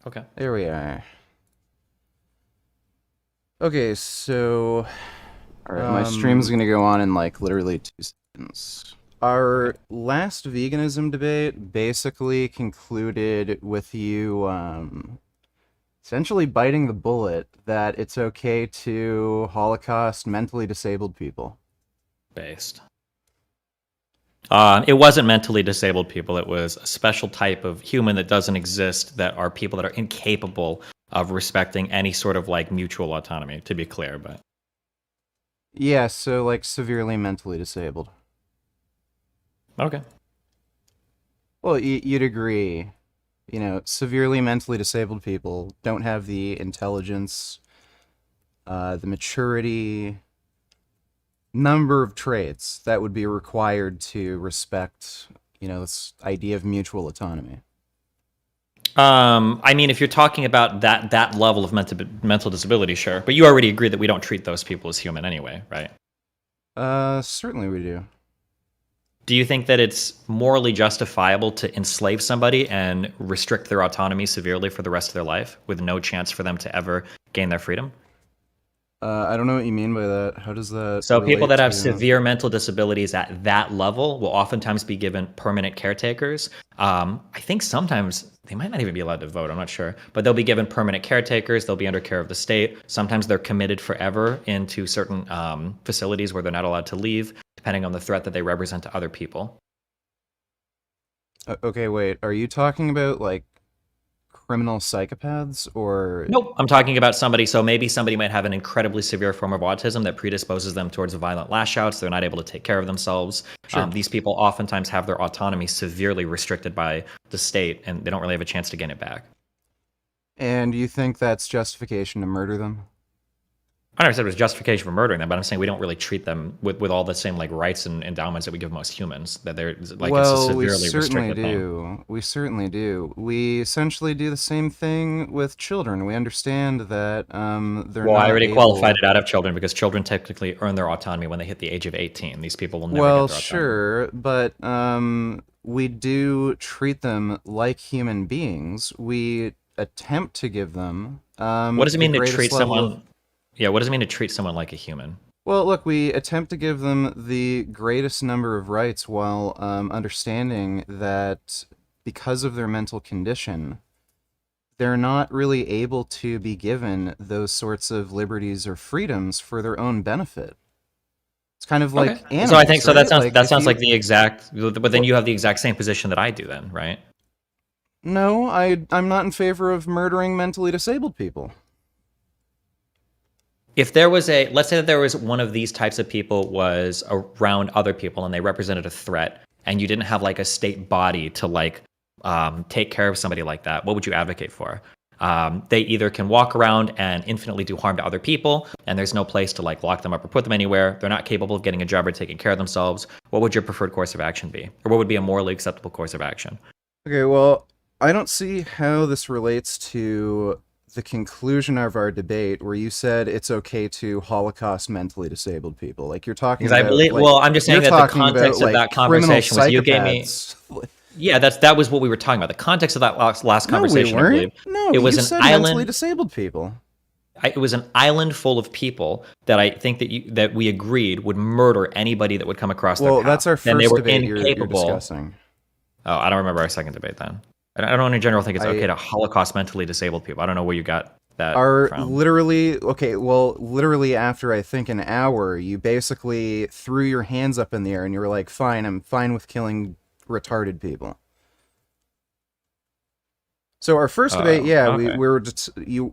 Okay. There we are. Okay, so all right, my stream's Um, gonna go on in like literally 2 seconds. okay. Our last veganism debate basically concluded with you essentially biting the bullet that it's okay to Holocaust mentally disabled people. Based. It wasn't mentally disabled people. It was a special type of human that doesn't exist that are people that are incapable of respecting any sort of like mutual autonomy, to be clear. But Yeah, so like severely mentally disabled. okay. Well, you'd agree, severely mentally disabled people don't have the intelligence, the maturity, number of traits that would be required to respect, this idea of mutual autonomy. I mean, if you're talking about that level of mental disability, sure. But you already agree that we don't treat those people as human anyway, right? Certainly we do. Do you think that it's morally justifiable to enslave somebody and restrict their autonomy severely for the rest of their life with no chance for them to ever gain their freedom? I don't know what you mean by that. How does that So people relate that have to? severe mental disabilities at that level will oftentimes be given permanent caretakers. I think sometimes they might not even be allowed to vote. I'm not sure, but they'll be given permanent caretakers. They'll be under care of the state. Sometimes they're committed forever into certain facilities where they're not allowed to leave, depending on the threat that they represent to other people. Okay, wait. Are you talking about like criminal psychopaths or? Nope. I'm talking about somebody. So maybe somebody might have an incredibly severe form of autism that predisposes them towards violent lash outs. They're not able to take care of themselves. Sure. These people oftentimes have their autonomy severely restricted by the state, and they don't really have a chance to gain it back. And you think that's justification to murder them? I never said it was justification for murdering them, but I'm saying we don't really treat them with all the same like rights and endowments that we give most humans. That they're like it's a Well, we severely certainly restricted thing. do. We certainly do. We essentially do the same thing with children. We understand that they're Well, I not already qualified able. it out of children because children technically earn their autonomy when they hit the age of 18. These people will never get Well, their autonomy. sure, but we do treat them like human beings. We attempt to give them What does it the mean to greatest treat level of. someone? Yeah, what does it mean to treat someone like a human? Well, look, we attempt to give them the greatest number of rights while understanding that because of their mental condition, they're not really able to be given those sorts of liberties or freedoms for their own benefit. It's kind of Okay. like So I think animals, so. That right? sounds Like that if sounds like you. the exact. But then Well, you have the exact same position that I do. Then, right? no, I'm not in favor of murdering mentally disabled people. If there was a, let's say that there was one of these types of people was around other people and they represented a threat, and you didn't have like a state body to like take care of somebody like that, what would you advocate for? They either can walk around and infinitely do harm to other people, and there's no place to like lock them up or put them anywhere. They're not capable of getting a job or taking care of themselves. What would your preferred course of action be, or what would be a morally acceptable course of action? Okay, well, I don't see how this relates to the conclusion of our debate where you said it's okay to Holocaust mentally disabled people. Like Because I believe, well, I'm just saying you're that the talking about context of like that criminal conversation was you gave me. psychopaths. Yeah, that was what we were talking about. The context of that last No, we conversation, I believe, weren't. No, it was you an said mentally island. disabled people. It was an island full of people that I think that we agreed would murder anybody that would come across their Well, path. that's our Then they first were debate you're incapable. discussing. Oh, I don't remember our second debate then. I don't in general think it's okay I to Holocaust mentally disabled people. I don't know where you got that are from. literally okay, well, literally after I think an hour, you basically threw your hands up in the air and you were like, "Fine, I'm fine with killing retarded people." So our first debate, yeah, Okay.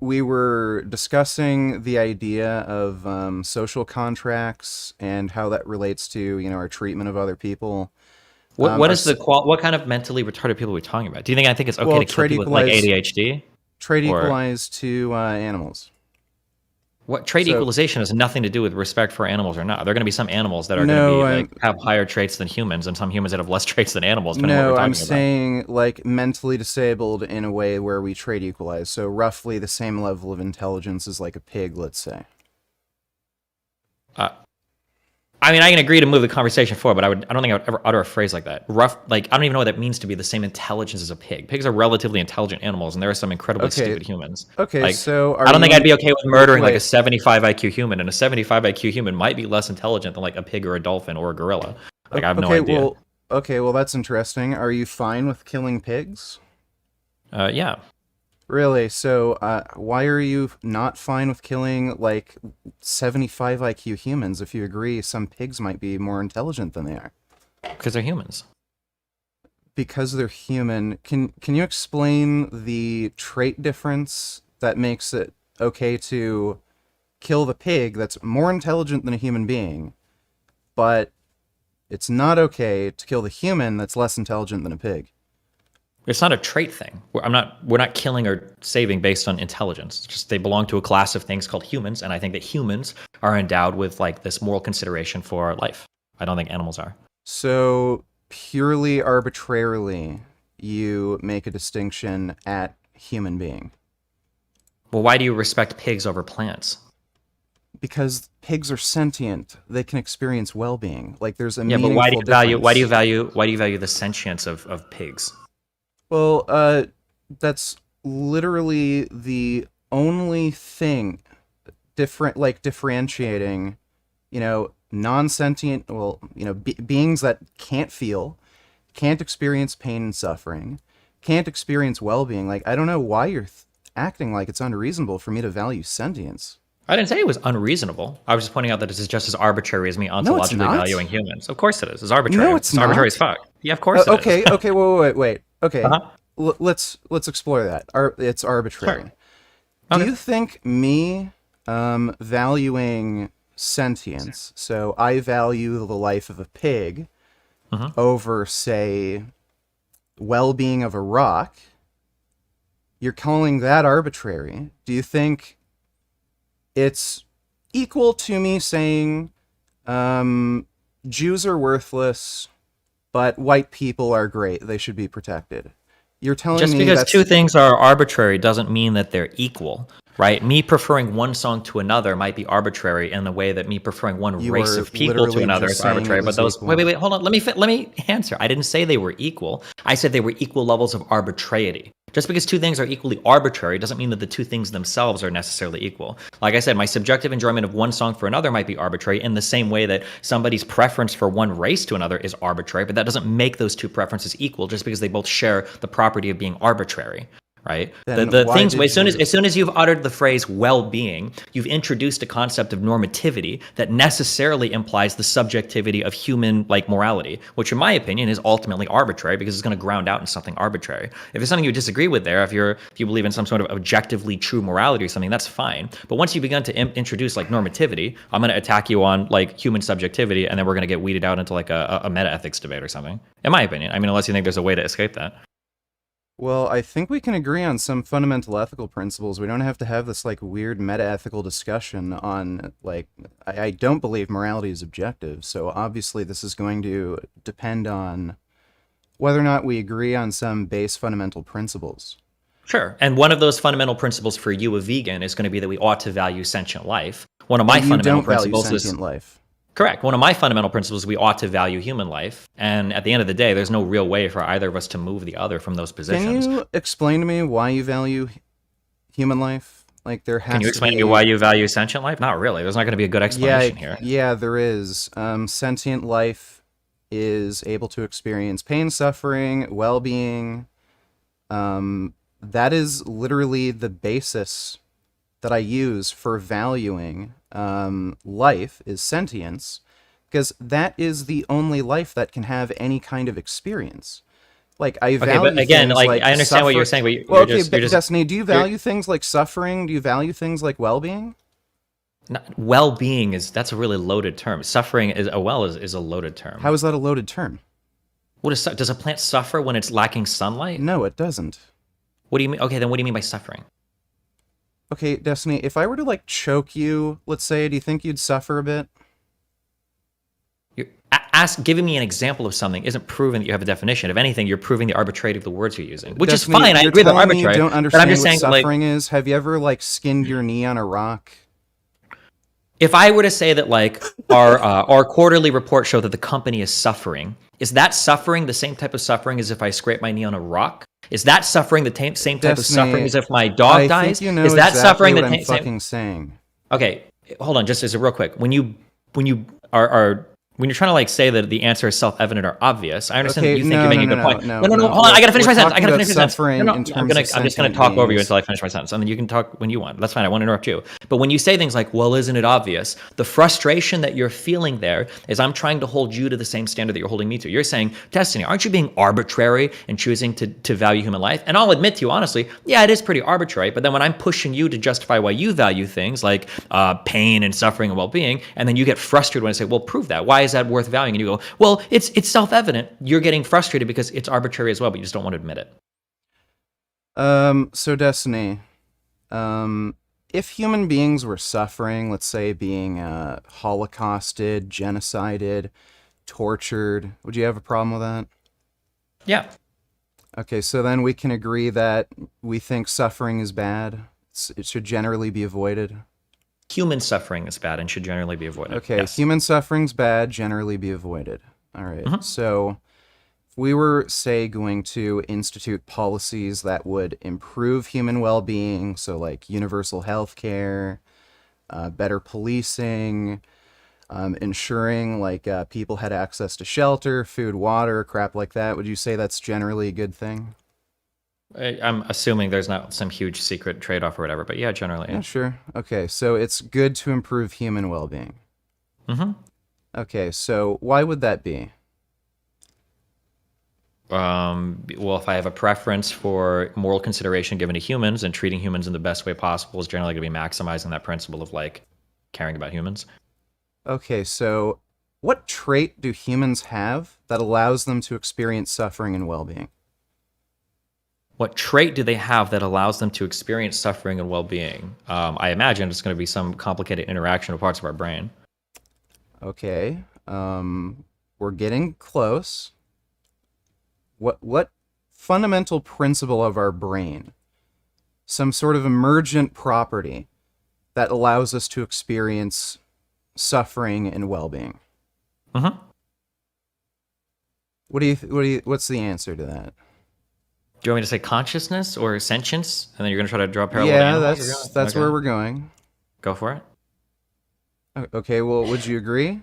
we were discussing the idea of social contracts and how that relates to our treatment of other people. What is the what kind of mentally retarded people are we talking about? Do you think I think it's okay Well, to kill people with like ADHD? trade Or equalize to animals. what trade So equalization has nothing to do with respect for animals or not. There are going to be some animals that are going to no, be like have higher traits than humans, and some humans that have less traits than animals, depending on what we're I'm talking about. saying like mentally disabled in a way where we trade equalize. So roughly the same level of intelligence as like a pig, let's say. Uh, I mean, I can agree to move the conversation forward, but I don't think I would ever utter a phrase like that. I don't even know what that means to be the same intelligence as a pig. Pigs are relatively intelligent animals, and there are some incredibly Okay, stupid humans. okay. Like, So I are don't think I'd you? be okay with murdering like a Wait. 75 IQ human, and a 75 IQ human might be less intelligent than like a pig or a dolphin or a gorilla. Like, I have no Okay. idea. Well. Okay. Well, that's interesting. Are you fine with killing pigs? Yeah. Really? So, why are you not fine with killing like 75 IQ humans if you agree some pigs might be more intelligent than they are? Because they're humans. Because they're human. Can you explain the trait difference that makes it okay to kill the pig that's more intelligent than a human being, but it's not okay to kill the human that's less intelligent than a pig? It's not a trait thing. We're not killing or saving based on intelligence. It's just they belong to a class of things called humans, and I think that humans are endowed with like this moral consideration for life. I don't think animals are. So, purely arbitrarily, you make a distinction at human being. Well, why do you respect pigs over plants? Because pigs are sentient, they can experience well-being. Like there's a Yeah, but meaningful difference. why do you value the sentience of pigs? Well, that's literally the only thing differentiating, non-sentient, beings that can't feel, can't experience pain and suffering, can't experience well-being. Like, I don't know why you're acting like it's unreasonable for me to value sentience. I didn't say it was unreasonable. I was just pointing out that this is just as arbitrary as me No, it's ontologically not. valuing humans. Of course it is. It's arbitrary. No, it's It's arbitrary not. as fuck. Yeah, of course it is. Okay, okay, wait. Okay, Uh-huh. let's explore that. It's arbitrary. Sure. Do Okay. you think me valuing sentience, so I value the life of a pig Mhm. over, say, well-being of a rock, you're calling that arbitrary? Do you think it's equal to me saying Jews are worthless, but white people are great, they should be protected? You're telling Just me because that's two things are arbitrary doesn't mean that they're equal, right? Me preferring one song to another might be arbitrary in the way that me preferring one you race are of people to literally another just is saying arbitrary. it But was those, equal. wait, hold on. Let me answer. I didn't say they were equal. I said they were equal levels of arbitrariety. Just because two things are equally arbitrary doesn't mean that the two things themselves are necessarily equal. Like I said, my subjective enjoyment of one song for another might be arbitrary in the same way that somebody's preference for one race to another is arbitrary, but that doesn't make those two preferences equal just because they both share the property of being arbitrary. Right. Then The why things did you? as soon as you've uttered the phrase well-being, you've introduced a concept of normativity that necessarily implies the subjectivity of human like morality, which in my opinion is ultimately arbitrary because it's going to ground out in something arbitrary. If there's something you disagree with there, if you believe in some sort of objectively true morality or something, that's fine. But once you've begun to introduce like normativity, I'm going to attack you on like human subjectivity, and then we're going to get weeded out into like a meta ethics debate or something. In my opinion, I mean, unless you think there's a way to escape that. Well, I think we can agree on some fundamental ethical principles. We don't have to have this like weird meta-ethical discussion on like I don't believe morality is objective. So obviously this is going to depend on whether or not we agree on some base fundamental principles. Sure. And one of those fundamental principles for you, a vegan, is going to be that we ought to value sentient life. One of my But you fundamental don't value principles is sentient life. correct. One of my fundamental principles is we ought to value human life. And at the end of the day, there's no real way for either of us to move the other from those positions. Can you explain to me why you value human life? Like there has Can you to explain to be... me why you value sentient life? Not really. There's not going to be a good explanation here. Yeah, there is. Sentient life is able to experience pain, suffering, well-being. That is literally the basis that I use for valuing life is sentience, because that is the only life that can have any kind of experience. Like I value Okay, but again, things like I understand what you're suffer- saying, but Well, you're okay, just Destiny, do you value things like suffering? Do you value things like well-being? well-being that's a really loaded term. Suffering is a loaded term. How is that a loaded term? Does a plant suffer when it's lacking sunlight? No, it doesn't. What do you mean? Okay, then what do you mean by suffering? Okay, Destiny, if I were to like choke you, let's say, do you think you'd suffer a bit? Giving me an example of something isn't proving that you have a definition. If anything, you're proving the arbitrarity of the words you're using, which Destiny, is fine. I you're agree they're telling me arbitrary. you don't But understand I'm just what saying, like, suffering is. Have you ever like skinned your knee on a rock? If I were to say that like our quarterly report show that the company is suffering, is that suffering the same type of suffering as if I scrape my knee on a rock? Is that suffering the same type of suffering Destiny, as if my dog I think dies? you know Is that exactly suffering what the I'm same? fucking saying. Okay, hold on, just as a real quick. When you are when you're trying to like say that the answer is self-evident or obvious, I understand that Okay, you think you're no, no, making a no, good no, point. no, No, no, no. no. Hold on, I gotta finish We're my sentence. I talking gotta about finish my sentence. No, suffering no, in terms of I'm just gonna sentient talk over you beings. until I finish my sentence, and then you can talk when you want. That's fine. I won't interrupt you. But when you say things like, "Well, isn't it obvious?" The frustration that you're feeling there is I'm trying to hold you to the same standard that you're holding me to. You're saying, Destiny, aren't you being arbitrary in choosing to value human life? And I'll admit to you honestly, yeah, it is pretty arbitrary. But then when I'm pushing you to justify why you value things like pain and suffering and well-being, and then you get frustrated when I say, "Well, prove that. Why is that worth valuing?" And you go, "Well, it's self-evident." You're getting frustrated because it's arbitrary as well, but you just don't want to admit it. So Destiny, if human beings were suffering, let's say being holocausted, genocided, tortured, would you have a problem with that? Yeah. Okay, so then we can agree that we think suffering is bad. It should generally be avoided. Human suffering is bad and should generally be avoided. Okay, Yes. human suffering's bad, generally be avoided. All right, so if we were, say, going to institute policies that would improve human well-being, so like universal health care, better policing, ensuring like people had access to shelter, food, water, crap like that, would you say that's generally a good thing? I'm assuming there's not some huge secret trade-off or whatever, but yeah, generally. Yeah, sure. Okay, so it's good to improve human well-being. Mm-hmm. Okay, so why would that be? Well, if I have a preference for moral consideration given to humans and treating humans in the best way possible is generally going to be maximizing that principle of like caring about humans. Okay, so what trait do humans have that allows them to experience suffering and well-being? What trait do they have that allows them to experience suffering and well-being? I imagine it's going to be some complicated interaction of parts of our brain. Okay, we're getting close. What fundamental principle of our brain, some sort of emergent property that allows us to experience suffering and well-being? Mm-hmm. What's the answer to that? Do you want me to say consciousness or sentience, and then you're going to try to draw a parallel to Yeah, animals? that's Okay. where we're going. Go for it. Okay, well, would you agree?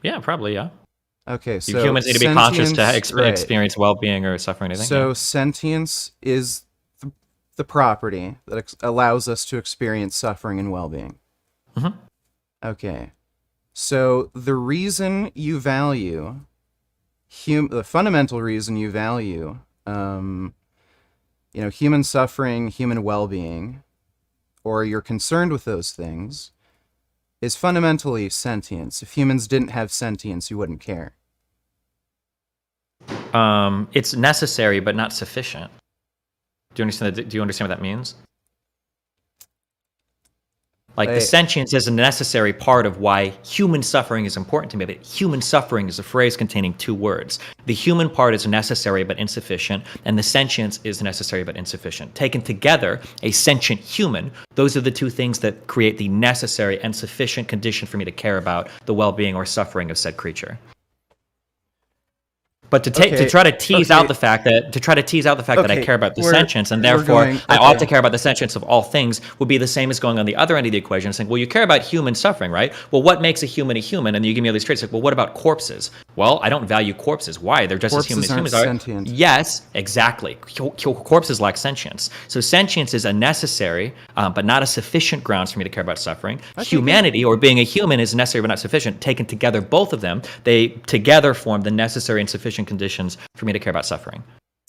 Yeah, probably. Yeah. Okay, so Humans need to be conscious to sentience, right. experience well-being or suffering. I think. So Yeah. sentience is the property that allows us to experience suffering and well-being. Mhm. Okay, so the reason you value the fundamental reason you value, human suffering, human well-being, or you're concerned with those things, is fundamentally sentience. If humans didn't have sentience, you wouldn't care. It's necessary but not sufficient. Do you understand? Do you understand what that means? Like the sentience is a necessary part of why human suffering is important to me. But human suffering is a phrase containing two words. The human part is necessary but insufficient, and the sentience is necessary but insufficient. Taken together, a sentient human, those are the two things that create the necessary and sufficient condition for me to care about the well-being or suffering of said creature. But to try to tease out the fact that that I care about the sentience and therefore I ought to care about the sentience of all things would be the same as going on the other end of the equation and saying, well, you care about human suffering, right? Well, what makes a human? And you give me all these traits. Like, well, what about corpses? Well, I don't value corpses. Why? They're just Corpses as human as humans aren't are. sentient. Yes, exactly. Corpses lack sentience. So sentience is a necessary but not a sufficient grounds for me to care about suffering. Humanity or being a human is necessary but not sufficient. Taken together, both of them, they together form the necessary and sufficient conditions for me to care about suffering.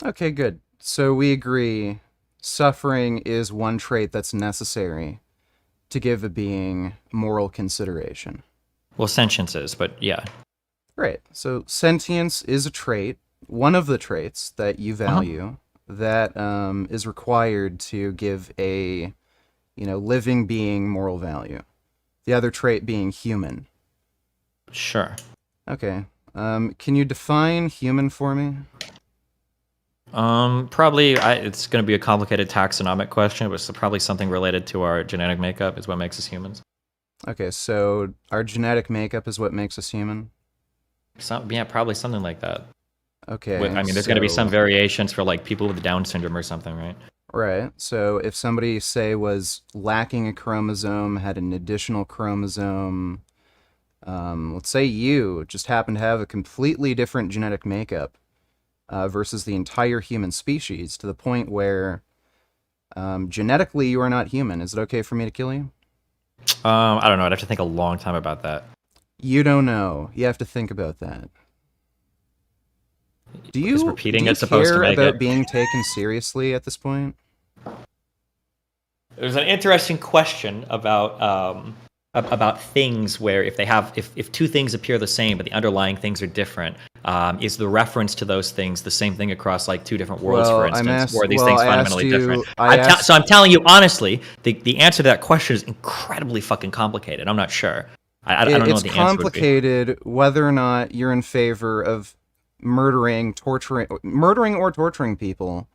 Okay, good. So we agree suffering is one trait that's necessary to give a being moral consideration. Well, sentience is, but yeah. Right. So sentience is a trait, one of the traits that you value that is required to give a living being moral value. The other trait being human. Sure. Okay. Can you define human for me? Probably it's going to be a complicated taxonomic question, but it's probably something related to our genetic makeup is what makes us humans. Okay, so our genetic makeup is what makes us human. Yeah, probably something like that. Okay, I mean, there's going to be some so variations for like people with Down syndrome or something, right? right. So if somebody say was lacking a chromosome, had an additional chromosome, let's say you just happen to have a completely different genetic makeup versus the entire human species, to the point where genetically you are not human. Is it okay for me to kill you? I don't know. I'd have to think a long time about that. You don't know. You have to think about that. Do Is you do repeating you it supposed to care make it? about being taken seriously at this point? There's an interesting question about things where if two things appear the same but the underlying things are different, is the reference to those things the same thing across like two different worlds, for instance, or are these things I asked fundamentally different? you. I So asked. I'm telling you honestly, the answer to that question is incredibly fucking complicated. I'm not sure. I don't know It's what the answer would be. complicated whether or not you're in favor of murdering or torturing people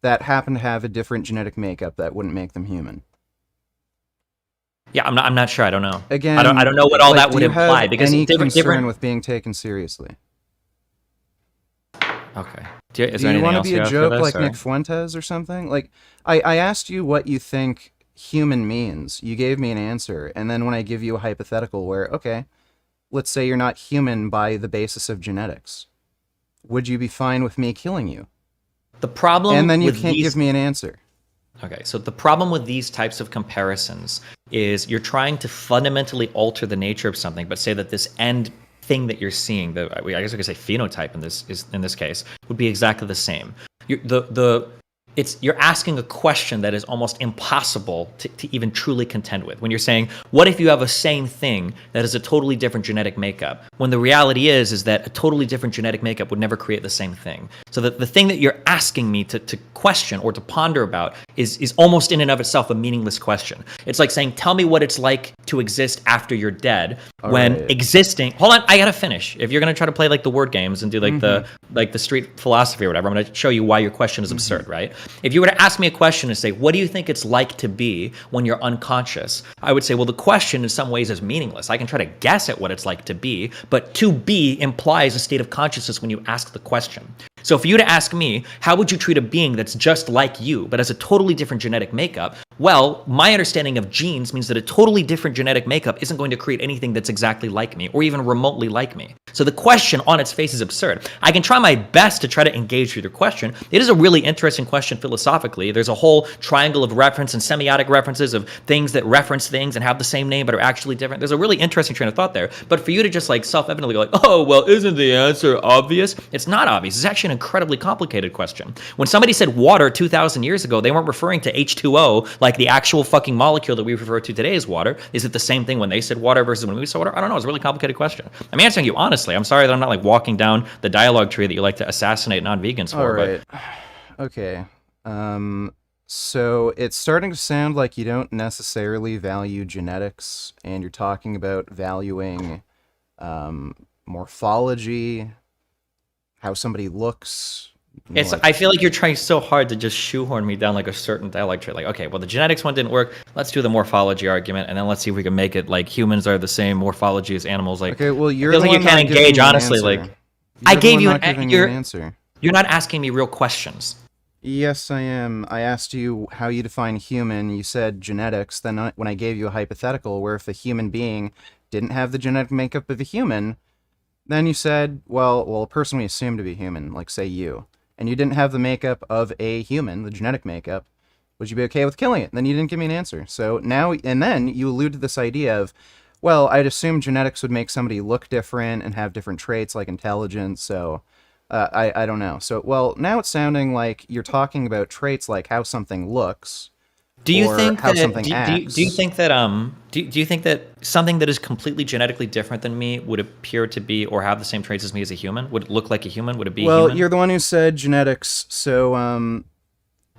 that happen to have a different genetic makeup that wouldn't make them human. Yeah, I'm not sure. I don't know. I Again, don't know what all like, that do would you imply have because any concern different. with being taken seriously? Okay. Is Do there you anything want to else be a you have for joke this, like or? Nick Fuentes or something? Like, I asked you what you think human means. You gave me an answer, and then when I give you a hypothetical where, okay, let's say you're not human by the basis of genetics, would you be fine with me killing you? The And problem then you with can't give these me an answer. Okay, so the problem with these types of comparisons is you're trying to fundamentally alter the nature of something, but say that this end thing that you're seeing, I guess I could say phenotype in this case, would be exactly the same. You're asking a question that is almost impossible to even truly contend with. When you're saying, what if you have a same thing that is a totally different genetic makeup? When the reality is that a totally different genetic makeup would never create the same thing. So that the thing that you're asking me to question or to ponder about is almost in and of itself a meaningless question. It's like saying, tell me what it's like to exist after you're dead, All when right. existing. Hold on, I gotta finish. If you're gonna try to play like the word games and do like Mm-hmm. the street philosophy or whatever, I'm gonna show you why your question is Mm-hmm. absurd, right? If you were to ask me a question and say, what do you think it's like to be when you're unconscious? I would say, well, the question in some ways is meaningless. I can try to guess at what it's like to be, but to be implies a state of consciousness when you ask the question. So for you to ask me, how would you treat a being that's just like you, but has a totally different genetic makeup? Well, my understanding of genes means that a totally different genetic makeup isn't going to create anything that's exactly like me or even remotely like me. So the question on its face is absurd. I can try my best to try to engage with your question. It is a really interesting question philosophically. There's a whole triangle of reference and semiotic references of things that reference things and have the same name but are actually different. There's a really interesting train of thought there. But for you to just like self-evidently go like, oh, well, isn't the answer obvious? It's not obvious. It's actually an incredibly complicated question. When somebody said water 2,000 years ago, they weren't referring to H2O like the actual fucking molecule that we refer to today as water. Is it the same thing when they said water versus when we said water? I don't know. It's a really complicated question. I'm answering you honestly. I'm sorry that I'm not like walking down the dialogue tree that you like to assassinate non-vegans All for, but right. Okay. So it's starting to sound like you don't necessarily value genetics, and you're talking about valuing morphology, how somebody looks. Like, I feel like you're trying so hard to just shoehorn me down like a certain dialect trait. Like, okay, well, the genetics one didn't work. Let's do the morphology argument, and then let's see if we can make it like humans are the same morphology as animals. Like, okay, well, it you're feels the like you one can't not giving engage me an honestly. Like, answer. I You're the gave one you not giving me an answer. you're not asking me real questions. Yes, I am. I asked you how you define human. You said genetics. Then when I gave you a hypothetical where if a human being didn't have the genetic makeup of a human, then you said, well, a person we assume to be human, like say you, and you didn't have the makeup of a human, the genetic makeup, would you be okay with killing it? Then you didn't give me an answer. So now, and then you allude to this idea of, well, I'd assume genetics would make somebody look different and have different traits like intelligence. So I don't know. So, well, now it's sounding like you're talking about traits like how something looks Do you or think how that something do you acts. think that do you think that something that is completely genetically different than me would appear to be or have the same traits as me as a human? Would it look like a human? Would it be Well, human? you're the one who said genetics, so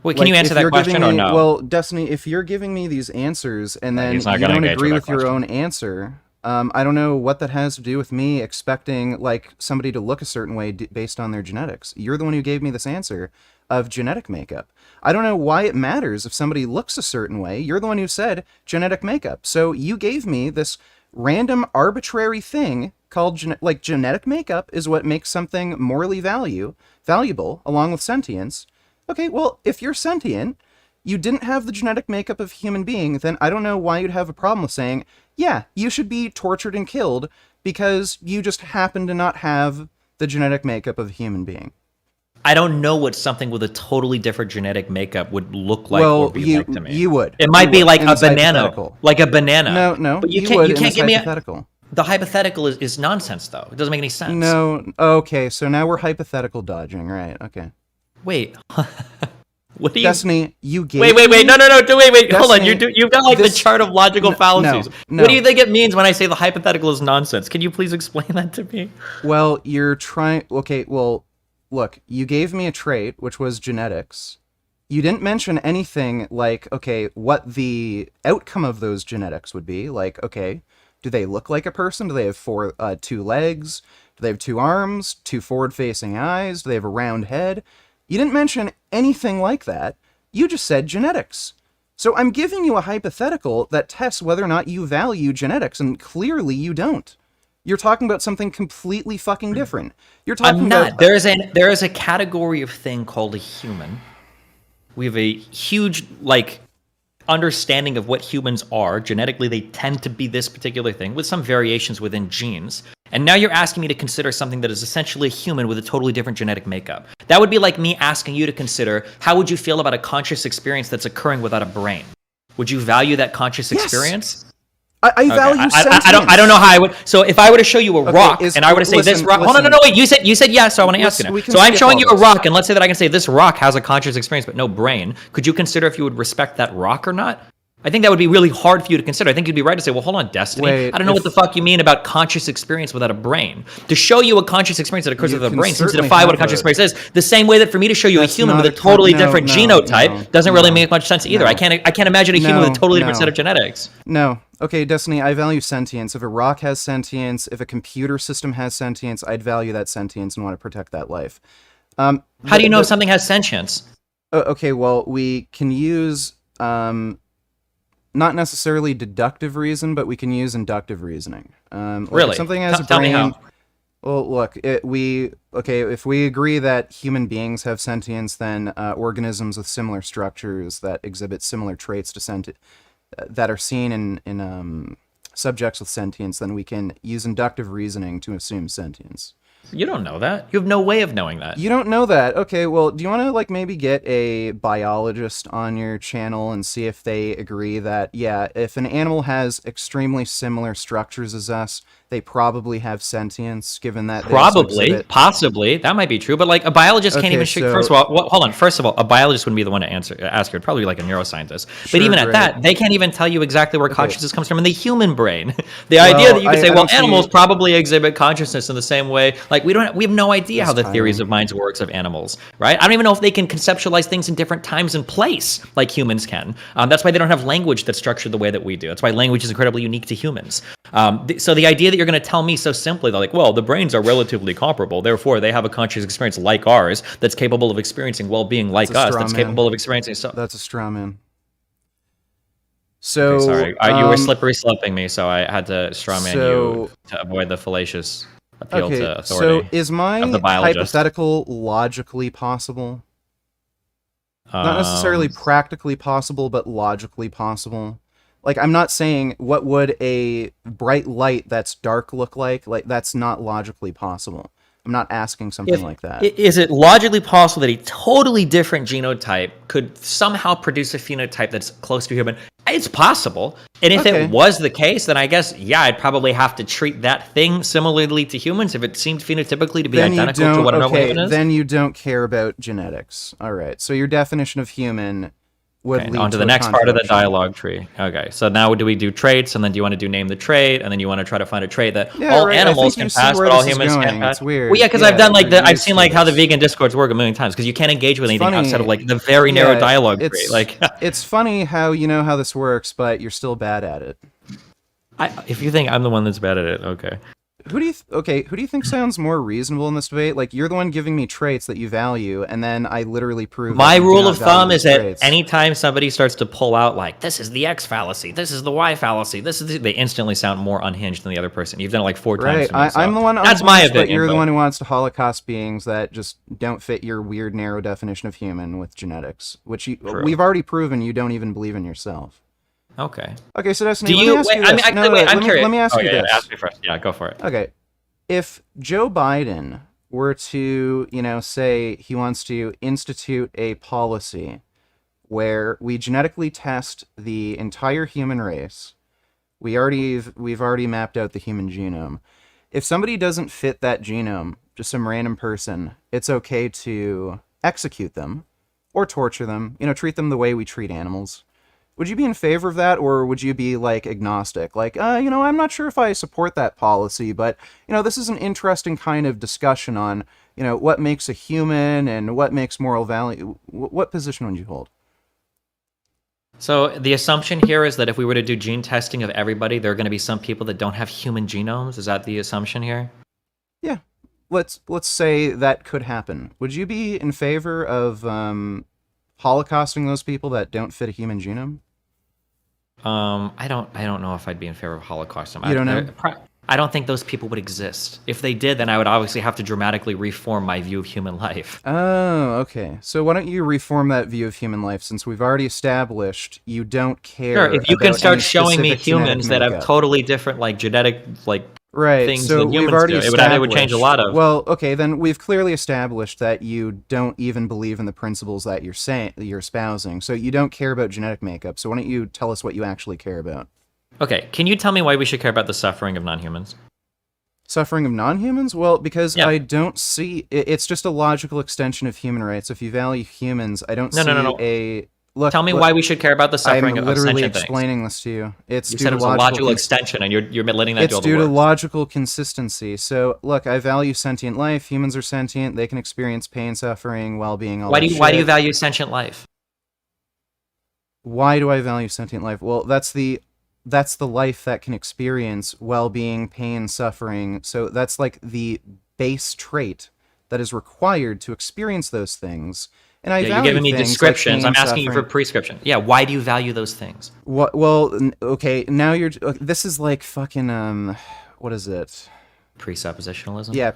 Wait, can you like answer if that you're giving question or me, no? well, Destiny, if you're giving me these answers and He's then not you going to don't engage with agree that with your question. own answer, I don't know what that has to do with me expecting like somebody to look a certain way based on their genetics. You're the one who gave me this answer. of genetic makeup. I don't know why it matters if somebody looks a certain way. You're the one who said genetic makeup. So you gave me this random arbitrary thing called genetic makeup is what makes something morally valuable along with sentience. Okay, well, if you're sentient, you didn't have the genetic makeup of a human being, then I don't know why you'd have a problem with saying, yeah, you should be tortured and killed because you just happen to not have the genetic makeup of a human being. I don't know what something with a totally different genetic makeup would look like or be like to me. You would. It might be like a banana. Hypothetical. Like a banana. No, but you can't give me a... The hypothetical is nonsense, though. It doesn't make any sense. No, okay, so now we're hypothetical dodging, right? Okay. Wait. What do you... Destiny, you gave Wait, no, wait, Destiny, hold on. You've got like the chart of logical fallacies. No. What do you think it means when I say the hypothetical is nonsense? Can you please explain that to me? Well, you're trying... Okay, well, look, you gave me a trait, which was genetics. You didn't mention anything like, okay, what the outcome of those genetics would be. Like, okay, do they look like a person? Do they have two legs? Do they have two arms? Two forward-facing eyes? Do they have a round head? You didn't mention anything like that. You just said genetics. So I'm giving you a hypothetical that tests whether or not you value genetics, and clearly you don't. You're talking about something completely fucking different. You're talking about... There is a category of thing called a human. We have a huge, understanding of what humans are. Genetically, they tend to be this particular thing with some variations within genes. And now you're asking me to consider something that is essentially a human with a totally different genetic makeup. That would be like me asking you to consider, how would you feel about a conscious experience that's occurring without a brain? Would you value that conscious experience? I value sentience. I don't know how I would. So if I were to show you a rock and I were to say this rock, hold on, no, wait. You said yes, so I want to ask you now. So I'm showing you a rock, and let's say that I can say this rock has a conscious experience but no brain. Could you consider if you would respect that rock or not? I think that would be really hard for you to consider. I think you'd be right to say, well, hold on, Destiny. I don't know what the fuck you mean about conscious experience without a brain. To show you a conscious experience that occurs without a brain seems to defy what a conscious experience is. The same way that for me to show you a human with a totally different genotype doesn't really make much sense either. I can't imagine a human with a totally different set of genetics. No. Okay, Destiny, I value sentience. If a rock has sentience, if a computer system has sentience, I'd value that sentience and want to protect that life. How do you know if something has sentience? Okay, well, we can use... not necessarily deductive reason, but we can use inductive reasoning. Really? If something has a brain, tell me how. Well, look, if we agree that human beings have sentience, then organisms with similar structures that exhibit similar traits to that are seen in subjects with sentience, then we can use inductive reasoning to assume sentience. You don't know that. You have no way of knowing that. You don't know that. Okay, well, do you want to maybe get a biologist on your channel and see if they agree that, yeah, if an animal has extremely similar structures as us, they probably have sentience, given that possibly, that might be true, but a biologist can't even first of all, a biologist wouldn't be the one to ask you. It'd probably be like a neuroscientist. But even at that, they can't even tell you exactly where consciousness comes from in the human brain. The idea that you could say, animals probably exhibit consciousness in the same way, we have no idea how the theories of minds works of animals, right? I don't even know if they can conceptualize things in different times and place like humans can. That's why they don't have language that's structured the way that we do. That's why language is incredibly unique to humans. So the idea that you're going to tell me so simply that the brains are relatively comparable, therefore they have a conscious experience like ours that's capable of experiencing well-being like us, that's capable of experiencing... That's a straw man. So... Okay, sorry, you were slippery sloping me, so I had to straw man you to avoid the fallacious appeal to authority. So is my hypothetical logically possible? Not necessarily practically possible, but logically possible. I'm not saying what would a bright light that's dark look like. That's not logically possible. I'm not asking something like that. Is it logically possible that a totally different genotype could somehow produce a phenotype that's close to human? It's possible. And if it was the case, then I guess, I'd probably have to treat that thing similarly to humans if it seemed phenotypically to be identical to what a normal human is. Then you don't care about genetics. All right. So your definition of human... on to the next part of the dialogue tree. Okay, so now do we do traits, and then do you want to do name the trait, and then you want to try to find a trait that all animals can pass, but all humans can't pass? It's weird. Well, yeah, because I've done I've seen how the vegan discords work a million times, because you can't engage with anything outside of the very narrow dialogue tree. It's funny how you know how this works, but you're still bad at it. If you think I'm the one that's bad at it, okay. who do you think sounds more reasonable in this debate? Like, you're the one giving me traits that you value, and then I literally prove that My you do rule not of value thumb these is that traits. anytime somebody starts to pull out like this is the X fallacy, this is the Y fallacy, they instantly sound more unhinged than the other person. You've done it like 4 times Right, to me, I'm so the one that's my unhinged, but opinion. you're the But one who wants to Holocaust beings that just don't fit your weird narrow definition of human with genetics, which true. we've already proven you don't even believe in yourself. Okay. Okay, so Do Destiny, let me you ask wait? you I mean, this. actually, No, wait. I'm let curious. me ask Oh you yeah, this. ask me first. Yeah, go for it. Okay, if Joe Biden were to, say he wants to institute a policy where we genetically test the entire human race, we've already mapped out the human genome. If somebody doesn't fit that genome, just some random person, it's okay to execute them or torture them, treat them the way we treat animals. Would you be in favor of that, or would you be like agnostic? Like, I'm not sure if I support that policy, but this is an interesting kind of discussion on, what makes a human and what makes moral value. What position would you hold? So the assumption here is that if we were to do gene testing of everybody, there are going to be some people that don't have human genomes. Is that the assumption here? Yeah, let's say that could happen. Would you be in favor of holocausting those people that don't fit a human genome? I don't know if I'd be in favor of Holocaust. You don't know? I don't think those people would exist. If they did, then I would obviously have to dramatically reform my view of human life. Oh, okay. So why don't you reform that view of human life, since we've already established you don't care Sure, if you can about start any showing me specific genetic humans that have makeup. totally different like genetic like Right, things so than we've humans already do, it would change a established. lot of. Well, okay, then we've clearly established that you don't even believe in the principles that you're espousing. So you don't care about genetic makeup. So why don't you tell us what you actually care about? Okay, can you tell me why we should care about the suffering of non-humans? Suffering of non-humans? Well, because Yeah. I don't see it's just a logical extension of human rights. If you value humans, I don't No, no, no, see no. a look. Tell me why we should care about the I'm suffering of literally sentient things. explaining this to you. It's You due said to it was a logical logical extension, and you're letting that do it's all the due to work. logical consistency. So, look, I value sentient life. Humans are sentient. They can experience pain, suffering, well-being, all Why that do you shit. value sentient life? Why do I value sentient life? Well, that's the life that can experience well-being, pain, suffering. So that's like the base trait that is required to experience those things. And I Yeah, you're value giving me things descriptions. like I'm pain, asking you for suffering. prescription. Yeah, why do you value those things? What? Well, okay. Now this is like fucking what is it? Presuppositionalism? Yeah,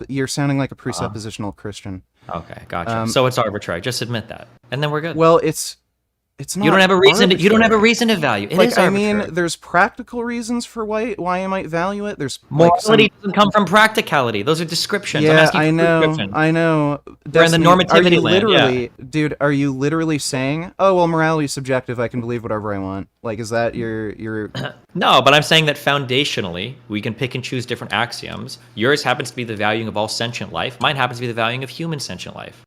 You're sounding like a Uh, presuppositional Christian. okay, gotcha. Um, So it's arbitrary. Just admit that, and then we're good. well, it's You don't not have a reason. You don't have a arbitrary. reason to value. It Like, is I mean, arbitrary. there's practical reasons for why I might value it. There's like Morality some. doesn't come from practicality. Those are descriptions. I'm Yeah, asking I for know, prescription. I know. We're in the Destiny, are normativity you land. Yeah. literally, dude? Are you literally saying, "Oh, well, morality is subjective. I can believe whatever I want"? Like, is that your? No, but I'm saying that foundationally, we can pick and choose different axioms. Yours happens to be the valuing of all sentient life. Mine happens to be the valuing of human sentient life.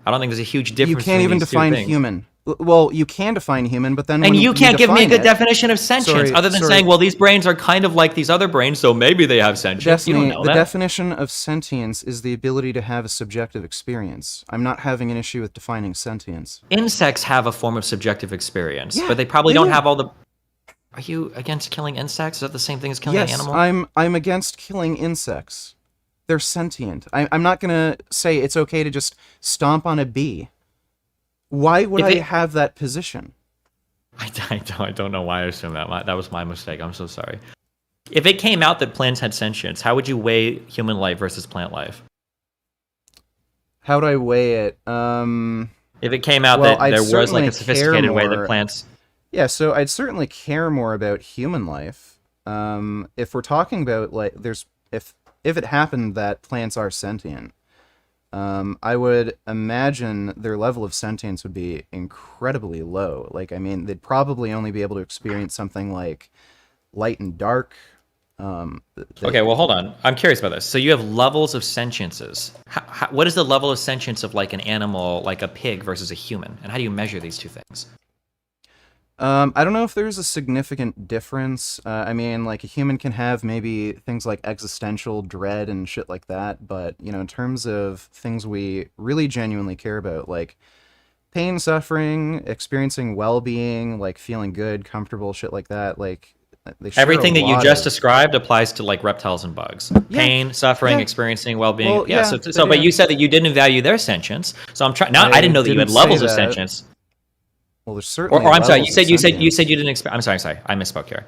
I don't think there's a huge difference You can't between even these two define things. human. Well, you can define human, but then And when you can't give me a define good it, definition of sentience other than saying, well, these brains are kind of like these other brains, so maybe they have sentience. You don't Destiny, know the that. definition of sentience is the ability to have a subjective experience. I'm not having an issue with defining sentience. Insects have a form of subjective experience, Yeah, but they probably they don't do. have all the. Are you against killing insects? Is that the same thing as killing an Yes, animal? I'm against killing insects. They're sentient. I'm not gonna say it's okay to just stomp on a bee. Why would If I it- have that position? I don't know why I assumed that. That was my mistake. I'm so sorry. If it came out that plants had sentience, how would you weigh human life versus plant life? How do I weigh it? If it came out Well, that I'd there was like certainly a sophisticated care way that more. plants. Yeah, so I'd certainly care more about human life. If we're talking about like, if it happened that plants are sentient, I would imagine their level of sentience would be incredibly low. Like, I mean, they'd probably only be able to experience something like light and dark. Okay, well, hold on. I'm curious about this. So you have levels of sentiences. What is the level of sentience of like an animal, like a pig, versus a human? And how do you measure these two things? I don't know if there's a significant difference. I mean, like a human can have maybe things like existential dread and shit like that, but in terms of things we really genuinely care about, like pain, suffering, experiencing well-being, like feeling good, comfortable, shit like that, like They share a Everything that you lot just of. described applies to like reptiles and bugs. Yeah, Pain, suffering, yeah. experiencing well-being. Well, Yeah. yeah, So, they so, but do. you said that you didn't value their sentience. So I'm trying. Now I I didn't know that you didn't had say levels of that. sentience. Well, there's certainly Or I'm sorry. levels of You said you sentience. didn't experience. I'm sorry. I misspoke here.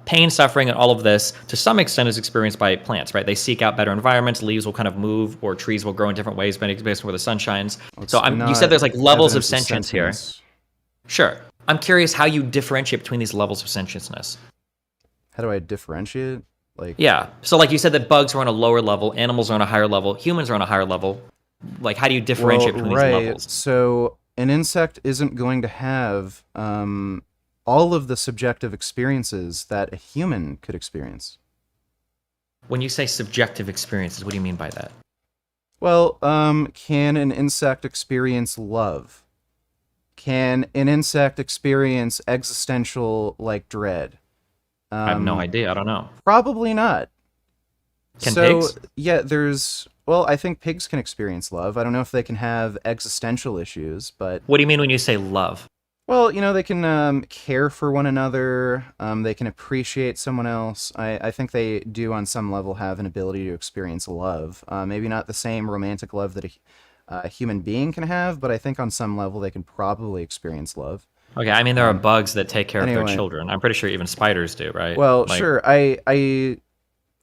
Pain, suffering, and all of this to some extent is experienced by plants, right? They seek out better environments. Leaves will kind of move, or trees will grow in different ways, based on where the sun shines. So It's you said not there's like levels of evidence of sentience here. sentience. Sure. I'm curious how you differentiate between these levels of sentientness. How do I differentiate? Like, Yeah. So like you said that bugs are on a lower level, animals are on a higher level, humans are on a higher level. Like how do you well, differentiate between these right. levels? So an insect isn't going to have all of the subjective experiences that a human could experience. When you say subjective experiences, what do you mean by that? Well, can an insect experience love? Can an insect experience existential like dread? I have no idea. I don't know. Probably not. Can So pigs? yeah, there's well, I think pigs can experience love. I don't know if they can have existential issues, but What do you mean when you say love? well, they can care for one another. They can appreciate someone else. I think they do on some level have an ability to experience love. Maybe not the same romantic love that a human being can have, but I think on some level they can probably experience love. Okay, I mean there are bugs that take care of their Anyway, children. I'm pretty sure even spiders do, right? well, Like sure.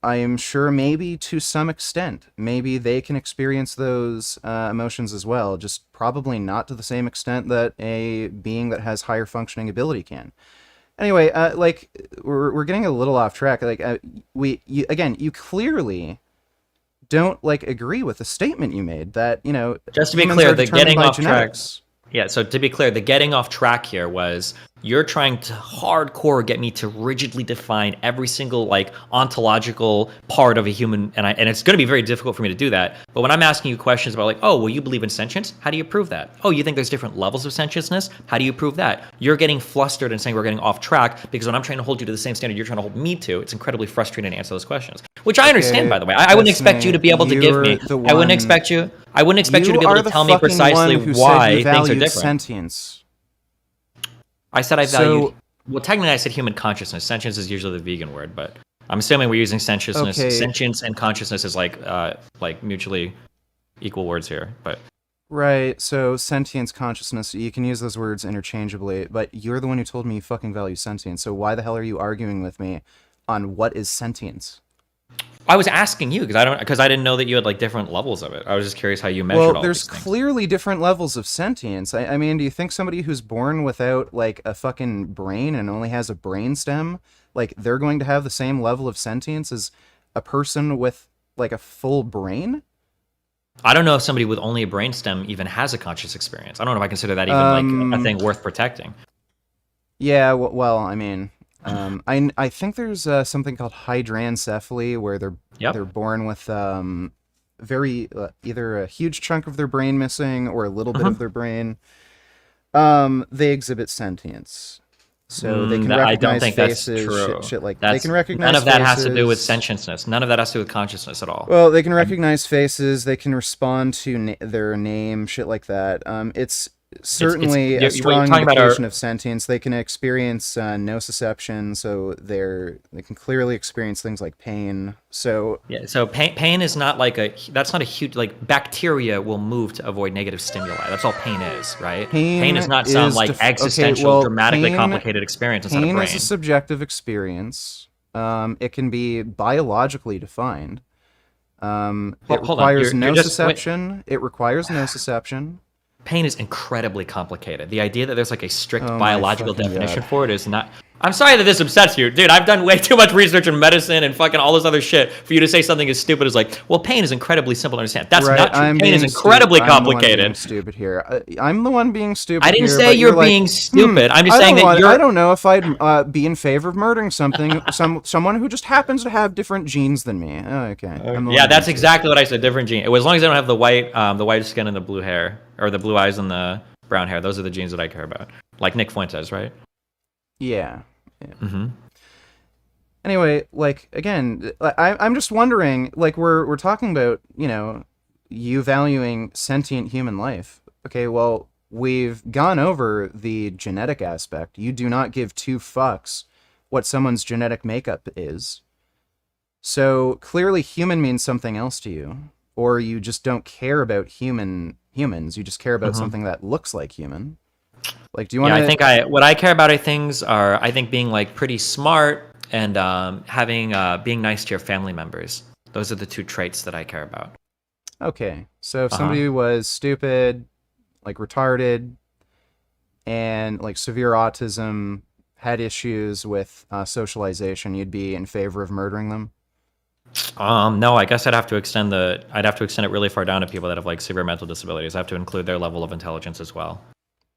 I am sure maybe to some extent, maybe they can experience those emotions as well, just probably not to the same extent that a being that has higher functioning ability can. Anyway, like we're getting a little off track. Like again, you clearly don't like agree with the statement you made that just to be humans clear, are the determined getting by off track. genetics. Yeah, so to be clear, the getting off track here was you're trying to hardcore get me to rigidly define every single like ontological part of a human, and it's going to be very difficult for me to do that. But when I'm asking you questions about like, oh, well, you believe in sentience? How do you prove that? Oh, you think there's different levels of sentientness? How do you prove that? You're getting flustered and saying we're getting off track because when I'm trying to hold you to the same standard you're trying to hold me to, it's incredibly frustrating to answer those questions. Which I understand, Okay, by the way. I wouldn't expect you to Destiny, be able to give you're me. the I wouldn't one. expect you. I wouldn't expect you to You be able are to the tell me fucking one precisely who said you why things are valued different. sentience. I said I So valued. Well, technically, I said human consciousness. Sentience is usually the vegan word, but I'm assuming we're using sentientiousness. okay, Sentience and consciousness is like mutually equal words here. But right. So sentience, consciousness, you can use those words interchangeably, but you're the one who told me you fucking value sentience. So why the hell are you arguing with me on what is sentience? I was asking you because I didn't know that you had like different levels of it. I was just curious how you measured Well, all there's these things. clearly different levels of sentience. I mean, do you think somebody who's born without like a fucking brain and only has a brain stem, like they're going to have the same level of sentience as a person with like a full brain? I don't know if somebody with only a brainstem even has a conscious experience. I don't know if I consider that even like a Um, thing worth protecting. yeah, well, I mean, I think there's something called hydrancephaly where they're Yep. born with very either a huge chunk of their brain missing or a little bit of Mhm. their brain. They exhibit sentience, so they can I don't recognize think that's faces, true. shit like they That's can none recognize of that has to do with faces. sentientness. None of that has to do with consciousness at all. Well, they can I'm, recognize faces. They can respond to their name, shit like that. It's it's certainly a what you're strong talking about indication are of sentience. They can experience nociception, so they can clearly experience things like pain. So yeah. So pain is not like that's not a huge like bacteria will move to avoid negative stimuli. That's all pain is, right? Pain is pain not some is like okay. existential, Well, dramatically complicated experience inside a pain is a brain. subjective experience. It can be biologically defined. It Hold on, requires you're just wait. nociception. It requires nociception. Pain is incredibly complicated. The idea that there's like a strict Oh my biological fucking definition god. for it is not. I'm sorry that this upsets you, dude. I've done way too much research in medicine and fucking all this other shit for you to say something as stupid as like, well, pain is incredibly simple to understand. That's Right, not true. I'm Pain is being stupid. incredibly I'm the one being complicated. stupid here. I'm the one being I stupid didn't here, say but you're you're like, being stupid. I'm just I saying don't that want. I you're. don't know if I'd be in favor of murdering someone who just happens to have different genes than me. Oh, okay, I'm the Yeah, one being that's stupid. exactly what I said. Different gene. As long as they don't have the white skin and the blue hair, or the blue eyes and the brown hair. Those are the genes that I care about. Like Nick Fuentes, right? Yeah. Yeah. Mm-hmm. Anyway, like again, I'm just wondering. Like we're talking about you valuing sentient human life. Okay, well we've gone over the genetic aspect. You do not give two fucks what someone's genetic makeup is. So clearly human means something else to you, or you just don't care about humans. You just care about Hmm. something that looks like human. Like, do you want Yeah, I to? think what I care about things are, I think, being like pretty smart and having being nice to your family members. Those are the two traits that I care about. Okay, so if Uh huh. somebody was stupid, like retarded, and like severe autism, had issues with socialization, you'd be in favor of murdering them. No, I guess I'd have to extend it really far down to people that have like severe mental disabilities. I have to include their level of intelligence as well.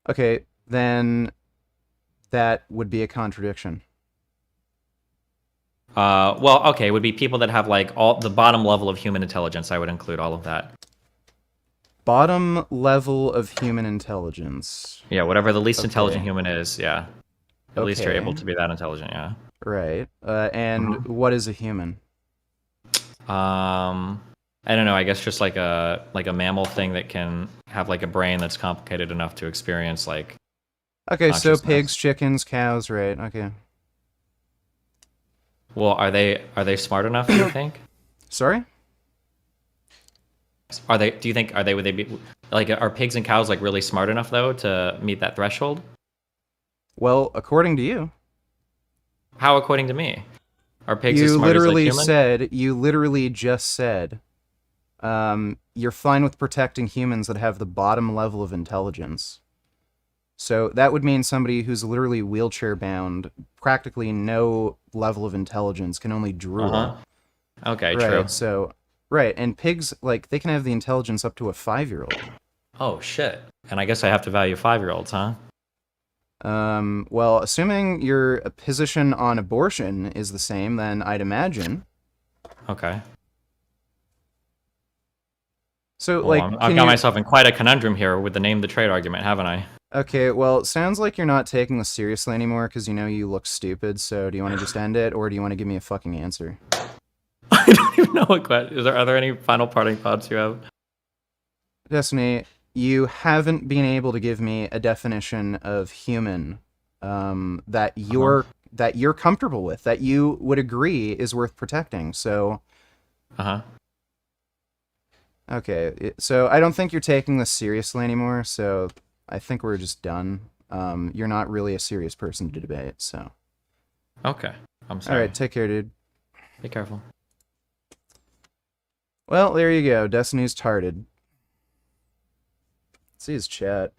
Okay, then that would be a contradiction. Well, okay, it would be people that have like all the bottom level of human intelligence. I would include all of that. Bottom level of human intelligence. Yeah, whatever the least intelligent Okay. human is. Yeah, at least you're able Okay. to be that intelligent. Yeah. Right. And Mhm. what is a human? I don't know. I guess just like a mammal thing that can have like a brain that's complicated enough to experience like Okay, so consciousness. pigs, chickens, cows, right? Okay. Well, are they smart enough? Do you think? Sorry? Are they? Do you think are they? Would they be like? Are pigs and cows like really smart enough though to meet that threshold? Well, according to you, How, according to me, are pigs as smart as like humans? you literally just said, you're fine with protecting humans that have the bottom level of intelligence. So that would mean somebody who's literally wheelchair bound, practically no level of intelligence, can only Uh drool. huh. Okay, true. Right, so, right, and pigs, like, they can have the intelligence up to a 5-year-old. Oh shit. And I guess I have to value 5-year-olds, huh? Well, assuming your position on abortion is the same, then I'd imagine. Okay. So, Well, like, I've can got you. myself in quite a conundrum here with the name the trade argument, haven't I? Okay, well, it sounds like you're not taking this seriously anymore because you know you look stupid, so do you want to just end it, or do you want to give me a fucking answer? I don't even know what question. Are there any final parting thoughts you have? Destiny, you haven't been able to give me a definition of human that Uh huh. you're comfortable with, that you would agree is worth protecting. So, Uh huh. okay, so I don't think you're taking this seriously anymore. So I think we're just done. You're not really a serious person to debate. So, Okay. I'm all right, sorry. take care, dude. Be careful. Well, there you go. Destiny's tarded. Let's see his chat.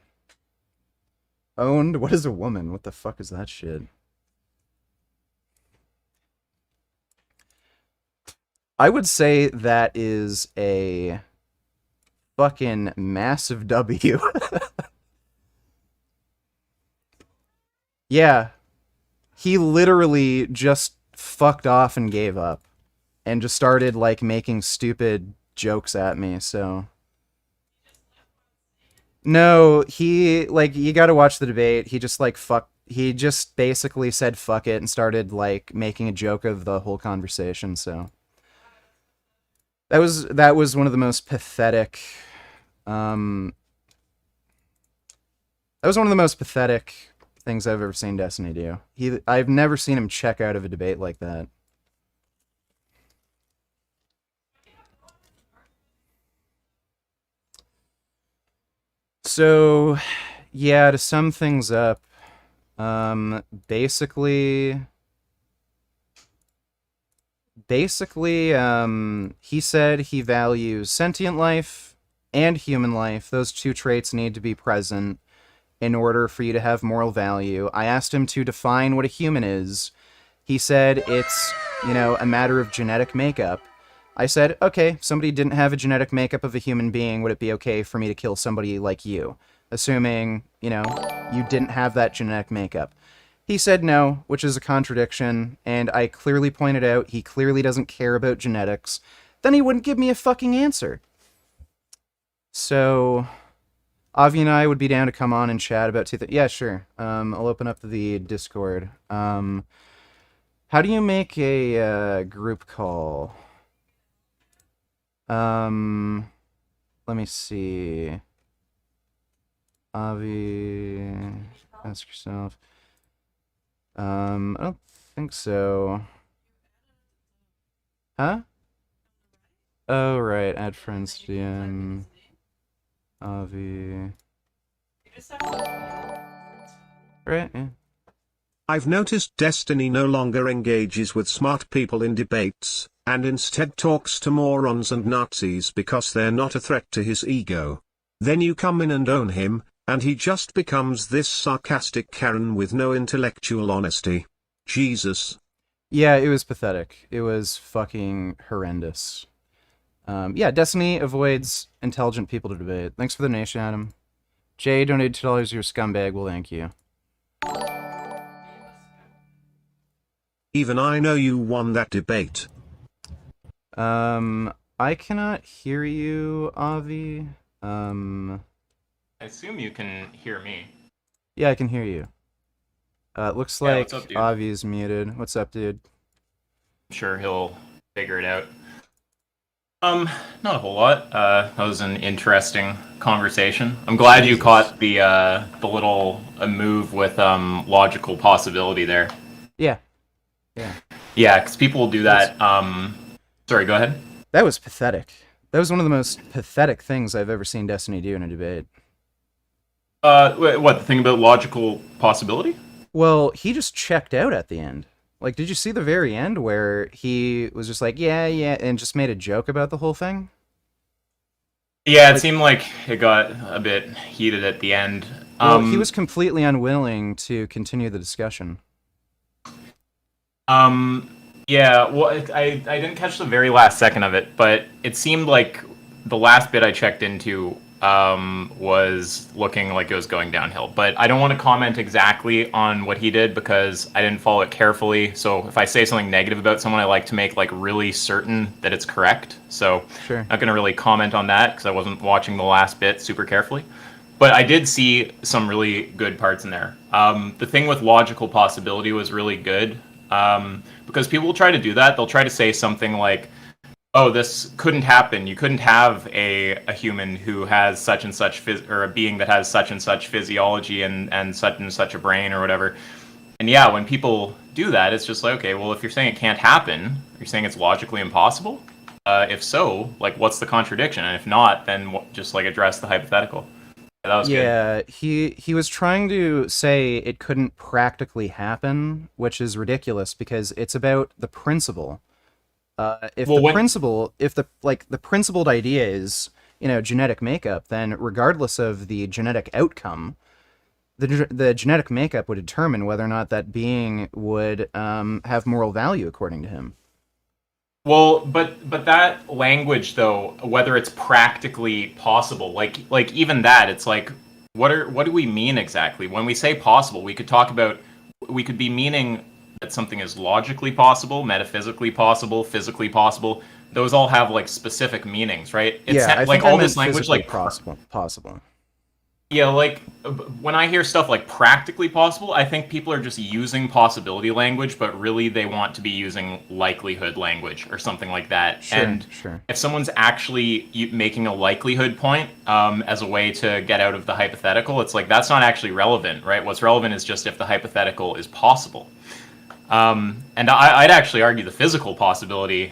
Owned? What is a woman? What the fuck is that shit? I would say that is a fucking massive W. Yeah, he literally just fucked off and gave up and just started like making stupid jokes at me. So no, he like you got to watch the debate. He just like fuck. He just basically said fuck it and started like making a joke of the whole conversation. So that was one of the most pathetic. Um, that was one of the most pathetic things I've ever seen Destiny do. I've never seen him check out of a debate like that. So, yeah, to sum things up, basically, he said he values sentient life and human life. Those two traits need to be present in order for you to have moral value. I asked him to define what a human is. He said it's, a matter of genetic makeup. I said, okay, if somebody didn't have a genetic makeup of a human being, would it be okay for me to kill somebody like you? Assuming, you didn't have that genetic makeup. He said no, which is a contradiction, and I clearly pointed out he clearly doesn't care about genetics. Then he wouldn't give me a fucking answer. So, Avi and I would be down to come on and chat about two things. Yeah, sure. I'll open up the Discord. How do you make a group call? Let me see. Avi, ask yourself. I don't think so. Huh? Oh, right. Add friends to DM. Avi. Right, yeah. I've noticed Destiny no longer engages with smart people in debates, and instead talks to morons and Nazis because they're not a threat to his ego. Then you come in and own him, and he just becomes this sarcastic Karen with no intellectual honesty. Jesus. Yeah, it was pathetic. It was fucking horrendous. Yeah, Destiny avoids intelligent people to debate. Thanks for the donation, Adam. Jay donated $2. You're a scumbag. Well, thank you. Even I know you won that debate. I cannot hear you, Avi. I assume you can hear me. Yeah, I can hear you. It looks Yeah, like what's up, dude? Avi's muted. What's up, dude? I'm sure he'll figure it out. Not a whole lot. That was an interesting conversation. I'm glad you caught the little move with logical possibility there. Yeah. Yeah. Yeah, because people will do that. Sorry, go ahead. That was pathetic. That was one of the most pathetic things I've ever seen Destiny do in a debate. What, the thing about logical possibility? Well, he just checked out at the end. Like, did you see the very end where he was just like, yeah, and just made a joke about the whole thing? Yeah, it seemed like it got a bit heated at the end. Well, he was completely unwilling to continue the discussion. Yeah, well, I didn't catch the very last second of it, but it seemed like the last bit I checked into was looking like it was going downhill. But I don't want to comment exactly on what he did because I didn't follow it carefully. So if I say something negative about someone, I like to make like really certain that it's correct. So Sure. I'm not going to really comment on that because I wasn't watching the last bit super carefully. But I did see some really good parts in there. The thing with logical possibility was really good because people will try to do that. They'll try to say something like, oh, this couldn't happen. You couldn't have a human who has such and such or a being that has such and such physiology and such a brain or whatever. And yeah, when people do that, it's just like, okay, well, if you're saying it can't happen, you're saying it's logically impossible. If so, like, what's the contradiction? And if not, then just like address the hypothetical. That was good. He was trying to say it couldn't practically happen, which is ridiculous because it's about the principle. If the principled idea is, genetic makeup, then regardless of the genetic outcome, the genetic makeup would determine whether or not that being would have moral value according to him. Well, but that language though, whether it's practically possible, like even that, it's like what do we mean exactly? When we say possible, we could be meaning that something is logically possible, metaphysically possible, physically possible. Those all have like specific meanings, right? It's I like think all I this meant language physically like possible. yeah, like when I hear stuff like practically possible, I think people are just using possibility language, but really they want to be using likelihood language or something like that. Sure. If someone's actually making a likelihood point as a way to get out of the hypothetical, it's like that's not actually relevant, right? What's relevant is just if the hypothetical is possible. And I'd actually argue the physical possibility,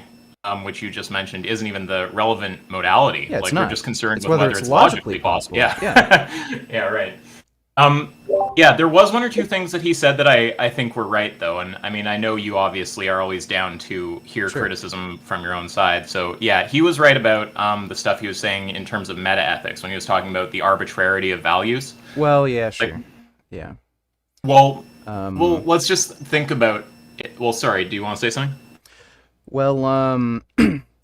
which you just mentioned, isn't even the relevant modality. Yeah, it's like not. we're just concerned It's with whether whether it's it's logically possible. Yeah. Yeah, right. Yeah, there was one or two things that he said that I think were right though, and I mean I know you obviously are always down to hear criticism from your own side. So yeah, he was right about the stuff he was saying in terms of meta ethics when he was talking about the arbitrarity of values. Well, yeah, sure. Like, yeah. Well, let's just think about it. Well, sorry, do you want to say something? Well,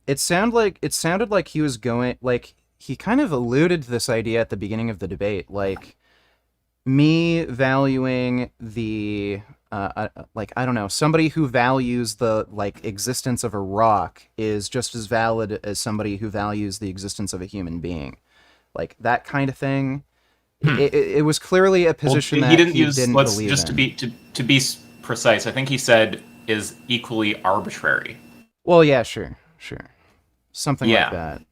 it sounded like he was going, like, he kind of alluded to this idea at the beginning of the debate, like, me valuing the, like, I don't know, somebody who values the, like, existence of a rock is just as valid as somebody who values the existence of a human being. Like, that kind of thing. It was clearly a position that he didn't believe just in. to be precise, I think he said is equally arbitrary. Well, yeah, sure. Something like that.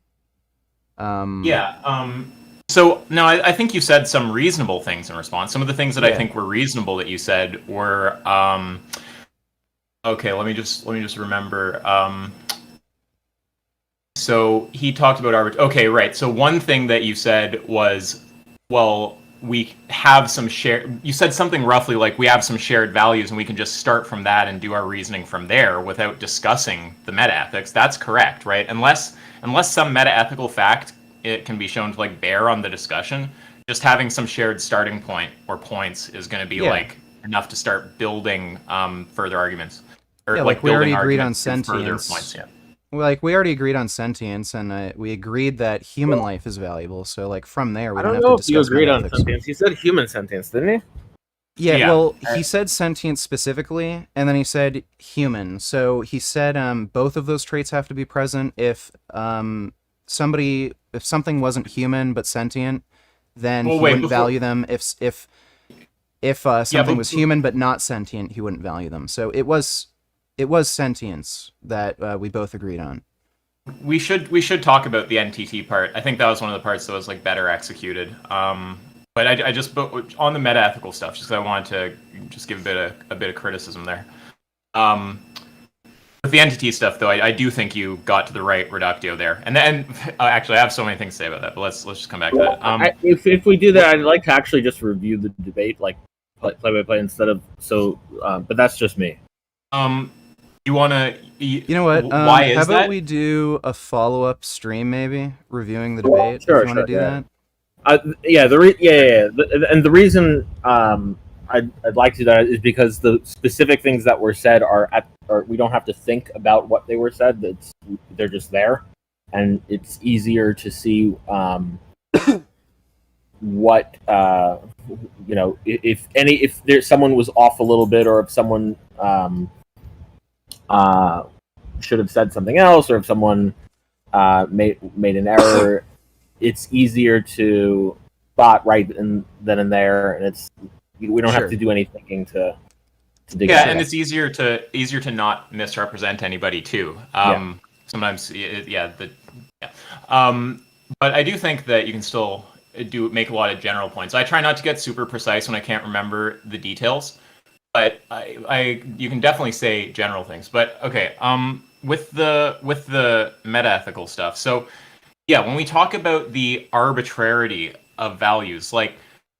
So no, I think you said some reasonable things in response. Some of the things that I Yeah. think were reasonable that you said were okay. Let me just remember. So he talked about Okay, right. So one thing that you said was, well, we have some shared. You said something roughly like we have some shared values, and we can just start from that and do our reasoning from there without discussing the meta ethics. That's correct, right? Unless some meta ethical fact it can be shown to like bear on the discussion, just having some shared starting point or points is going to be Yeah. like enough to start building further arguments, or Yeah, like like we already building agreed on arguments to further sentience. points. Yeah. Like we already agreed on sentience, and we agreed that human life is valuable. So like from there, we I don't don't have to know if you discuss agreed on metaphysics. sentience. He said human sentience, didn't he? Yeah, Yeah. well, he said sentience specifically, and then he said human. So he said both of those traits have to be present. If something wasn't human but sentient, then Well, he wait, wouldn't before. value them. If Yeah, something was human but not sentient, he wouldn't value them. So it was sentience that we both agreed on. we should talk about the NTT part. I think that was one of the parts that was like better executed. But I just on the meta ethical stuff, just because I wanted to just give a bit of criticism there. Um, with the entity stuff, though, I do think you got to the right reductio there. And then, actually, I have so many things to say about that, but let's just come back to that. If we do that, I'd like to actually just review the debate, like play by play, instead of so. But that's just me. You wanna? You know what? Why is how about that? we do a follow-up stream, maybe reviewing the debate? Sure, if you want to sure, do yeah. that. And the reason I'd like to do that is because the specific things that were said or we don't have to think about what they were said. They're just there, and it's easier to see what if there's someone was off a little bit, or if someone should have said something else, or if someone made an error. It's easier to spot right then and there, and we don't Sure. have to do any thinking to dig Yeah, into and that. it's easier to not misrepresent anybody too. Sometimes, yeah. But I do think that you can still make a lot of general points. I try not to get super precise when I can't remember the details, but you can definitely say general things. But okay, with the meta ethical stuff. So yeah, when we talk about the arbitrarity of values, like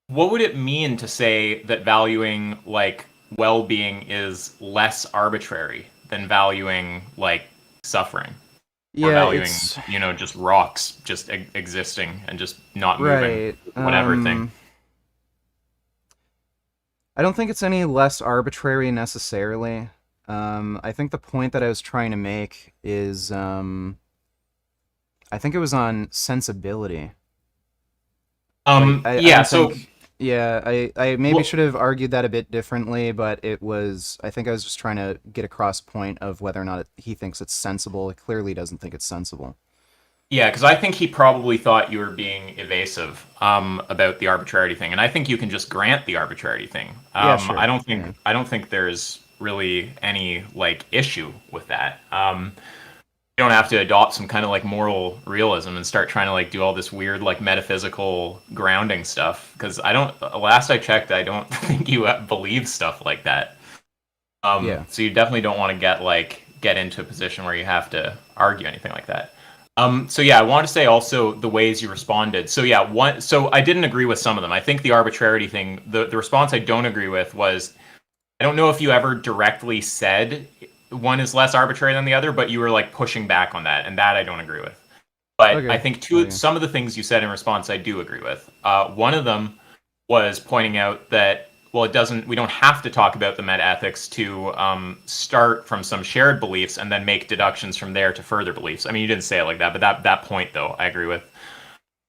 what would it mean to say that valuing like well-being is less arbitrary than valuing like suffering, or Yeah, valuing it's just rocks just existing and just not moving, right. whatever thing. I don't think it's any less arbitrary necessarily. I think the point that I was trying to make is, I think it was on sensibility. I Yeah, don't so think. Yeah, I maybe well, should have argued that a bit differently, but it was. I think I was just trying to get across point of whether or not he thinks it's sensible. He clearly doesn't think it's sensible. yeah, because I think he probably thought you were being evasive about the arbitrarity thing, and I think you can just grant the arbitrarity thing. Yeah, sure. I don't think there's really any like issue with that. You don't have to adopt some kind of like moral realism and start trying to like do all this weird like metaphysical grounding stuff, because I don't. Last I checked, I don't think you believe stuff like that. Yeah. So you definitely don't want to get into a position where you have to argue anything like that. So yeah, I want to say also the ways you responded. So yeah, so I didn't agree with some of them. I think the arbitrarity thing, the response I don't agree with was, I don't know if you ever directly said one is less arbitrary than the other, but you were like pushing back on that, and that I don't agree with. But Okay. I think Okay. some of the things you said in response I do agree with. One of them was pointing out that, well, we don't have to talk about the meta ethics to start from some shared beliefs and then make deductions from there to further beliefs. I mean, you didn't say it like that, but that point though, I agree with.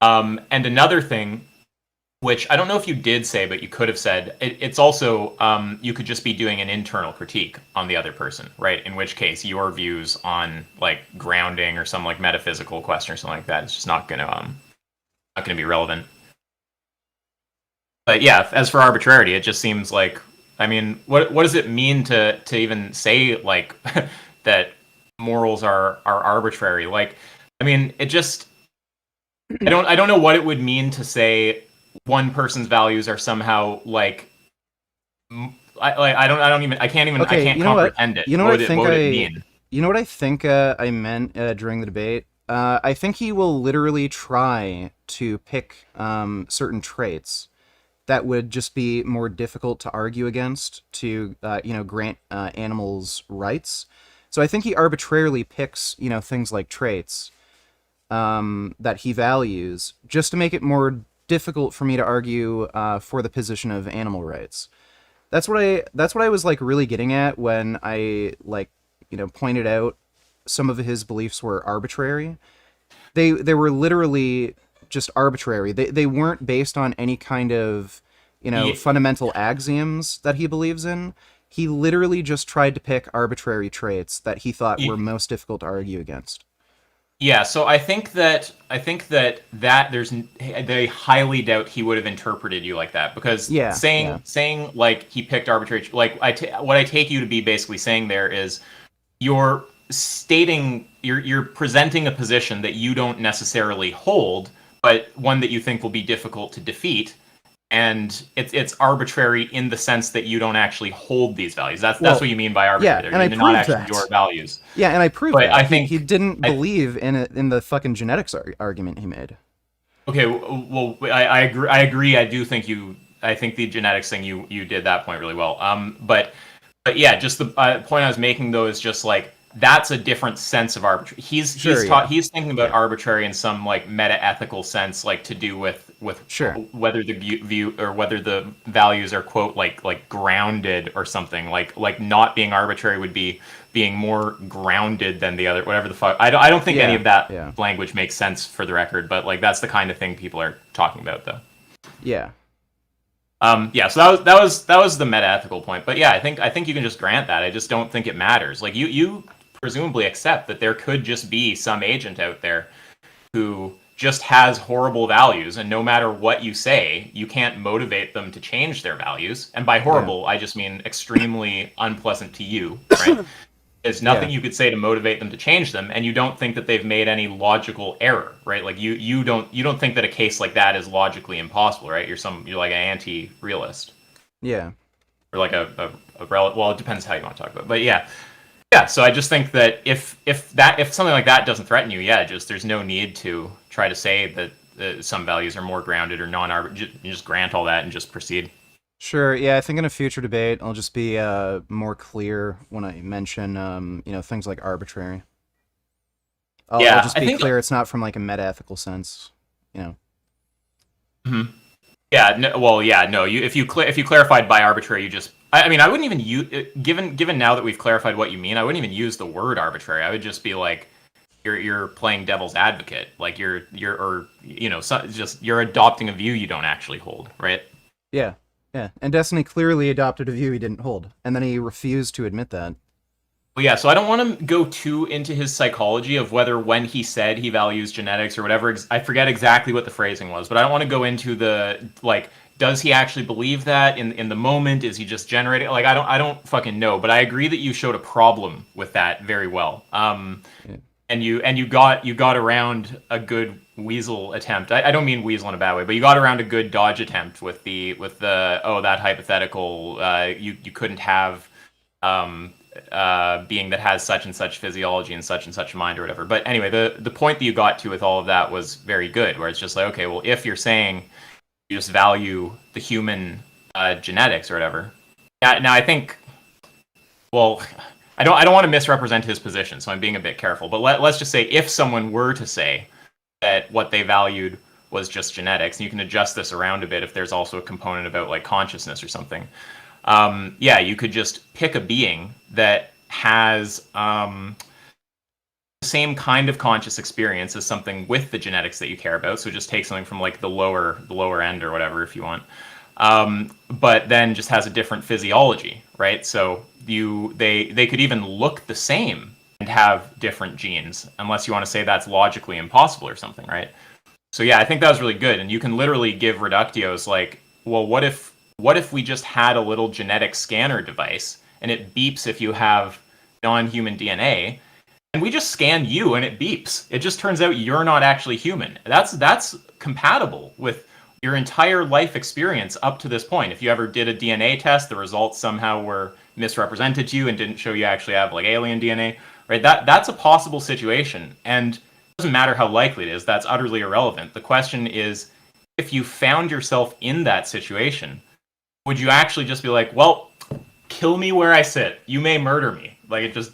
And another thing, which I don't know if you did say, but you could have said, it's also, you could just be doing an internal critique on the other person, right? In which case, your views on like grounding or some like metaphysical question or something like that is just not gonna be relevant. But yeah, as for arbitrarity, it just seems like, I mean, what does it mean to even say like that morals are arbitrary? Like, I mean, it just I don't know what it would mean to say one person's values are somehow like I Okay, can't you know what? comprehend it. You know what I What think would it mean? you know what I think I meant during the debate? I think he will literally try to pick certain traits that would just be more difficult to argue against to grant animals rights. So I think he arbitrarily picks things like traits that he values just to make it more difficult for me to argue for the position of animal rights. That's what I was like really getting at when I pointed out some of his beliefs were arbitrary. They were literally just arbitrary. They weren't based on any kind of Ye- fundamental axioms that he believes in. He literally just tried to pick arbitrary traits that he thought were ye- most difficult to argue against. Yeah, so I think that they highly doubt he would have interpreted you like that, because Yeah, yeah, saying like he picked arbitrary, like what I take you to be basically saying there is you're you're presenting a position that you don't necessarily hold, but one that you think will be difficult to defeat, and it's arbitrary in the sense that you don't actually hold these values. That's Well, what you mean by yeah, arbitrary. and I They're not proved actually that. your values. Yeah, and I proved But that I he think didn't I believe in it in the fucking genetics argument he made. Okay, well, I agree. I agree. I do think you. I think the genetics thing you did that point really well. But yeah, just the point I was making though is just like that's a different sense of arbitrary. Sure, yeah, He's thinking about yeah, arbitrary in some like meta ethical sense, like to do with sure, whether the view or whether the values are quote like grounded or something. Like not being arbitrary would be being more grounded than the other, whatever the fuck. I don't think any yeah, of that yeah, language makes sense for the record, but like that's the kind of thing people are talking about though. yeah. Yeah, so that was the meta ethical point. But yeah, I think you can just grant that. I just don't think it matters. Like you presumably accept that there could just be some agent out there who just has horrible values, and no matter what you say, you can't motivate them to change their values. And by Yeah. horrible, I just mean extremely unpleasant to you, right? There's nothing Yeah. you could say to motivate them to change them, and you don't think that they've made any logical error, right? Like you don't think that a case like that is logically impossible, right? You're like an anti-realist, Yeah. or like well, it depends how you want to talk about it. But yeah. So I just think that if something like that doesn't threaten you, yeah, just there's no need to try to say that some values are more grounded or non-arbitrary. You just grant all that and just proceed. Sure. Yeah, I think in a future debate, I'll just be more clear when I mention things like arbitrary. I'll Yeah, just I be think. clear it's not from like a meta ethical sense. You know. Mhm. Yeah. No, well, yeah. No. If you clarified by arbitrary, you just. I mean, I wouldn't even use given now that we've clarified what you mean. I wouldn't even use the word arbitrary. I would just be like, you're playing devil's advocate. Like just you're adopting a view you don't actually hold, right? Yeah. Yeah. And Destiny clearly adopted a view he didn't hold, and then he refused to admit that. Well, yeah. So I don't want to go too into his psychology of whether when he said he values genetics or whatever. I forget exactly what the phrasing was, but I don't want to go into the like. Does he actually believe that in the moment? Is he just generating? Like I don't fucking know. But I agree that you showed a problem with that very well. Yeah. And you got around a good weasel attempt. I don't mean weasel in a bad way, but you got around a good dodge attempt with the that hypothetical. You couldn't have being that has such and such physiology and such a mind or whatever. But anyway, the point that you got to with all of that was very good. Where it's just like, okay, well, if you're saying you just value the human genetics or whatever. Now I think, well, I don't want to misrepresent his position, so I'm being a bit careful. But let's just say if someone were to say that what they valued was just genetics, and you can adjust this around a bit if there's also a component about like consciousness or something. Yeah, you could just pick a being that has the same kind of conscious experience as something with the genetics that you care about. So just take something from like the lower end or whatever if you want. But then just has a different physiology, right? So they could even look the same and have different genes, unless you want to say that's logically impossible or something, right? So yeah, I think that was really good, and you can literally give reductios like, well, what if we just had a little genetic scanner device and it beeps if you have non-human DNA, and we just scan you and it beeps. It just turns out you're not actually human. That's compatible with your entire life experience up to this point. If you ever did a DNA test, the results somehow were misrepresented to you and didn't show you actually have like alien DNA, right? That's a possible situation, and it doesn't matter how likely it is. That's utterly irrelevant. The question is, if you found yourself in that situation, would you actually just be like, well, kill me where I sit. You may murder me. Like, it just,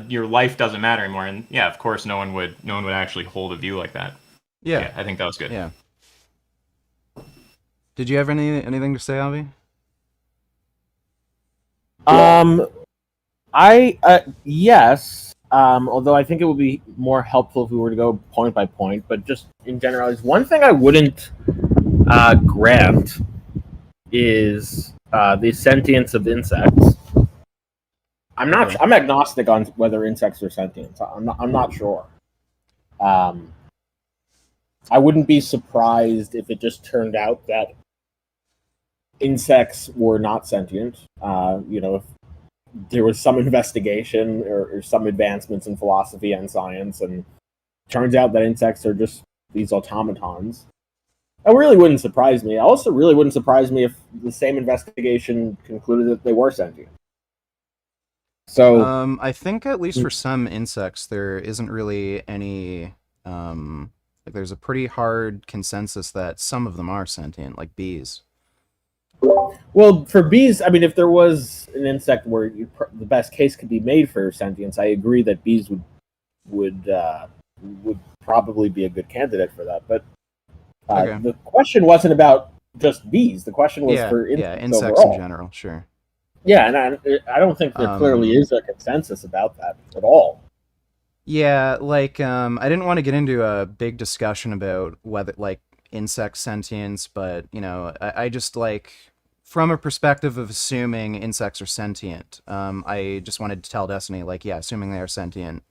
your life doesn't matter anymore. And yeah, of course, no one would actually hold a view like that. Yeah. I think that was good. Yeah. Did you have anything to say, Avi? Yes. Although I think it would be more helpful if we were to go point by point, but just in general, is one thing I wouldn't grant is the sentience of insects. I'm agnostic on whether insects are sentient. I'm not sure. I wouldn't be surprised if it just turned out that insects were not sentient. If there was some investigation or some advancements in philosophy and science, and turns out that insects are just these automatons. That really wouldn't surprise me. Also, really wouldn't surprise me if the same investigation concluded that they were sentient. So, I think at least for some insects, there isn't really any. There's a pretty hard consensus that some of them are sentient, like bees. well, for bees, I mean, if there was an insect where the best case could be made for sentience, I agree that bees would probably be a good candidate for that. But Okay. the question wasn't about just bees. The question was for insects overall. in general, sure. Yeah, and I don't think there clearly is a consensus about that at all. Yeah, like, I didn't want to get into a big discussion about whether, like, insect sentience, but, I just, like, from a perspective of assuming insects are sentient, I just wanted to tell Destiny, like, yeah, assuming they are sentient,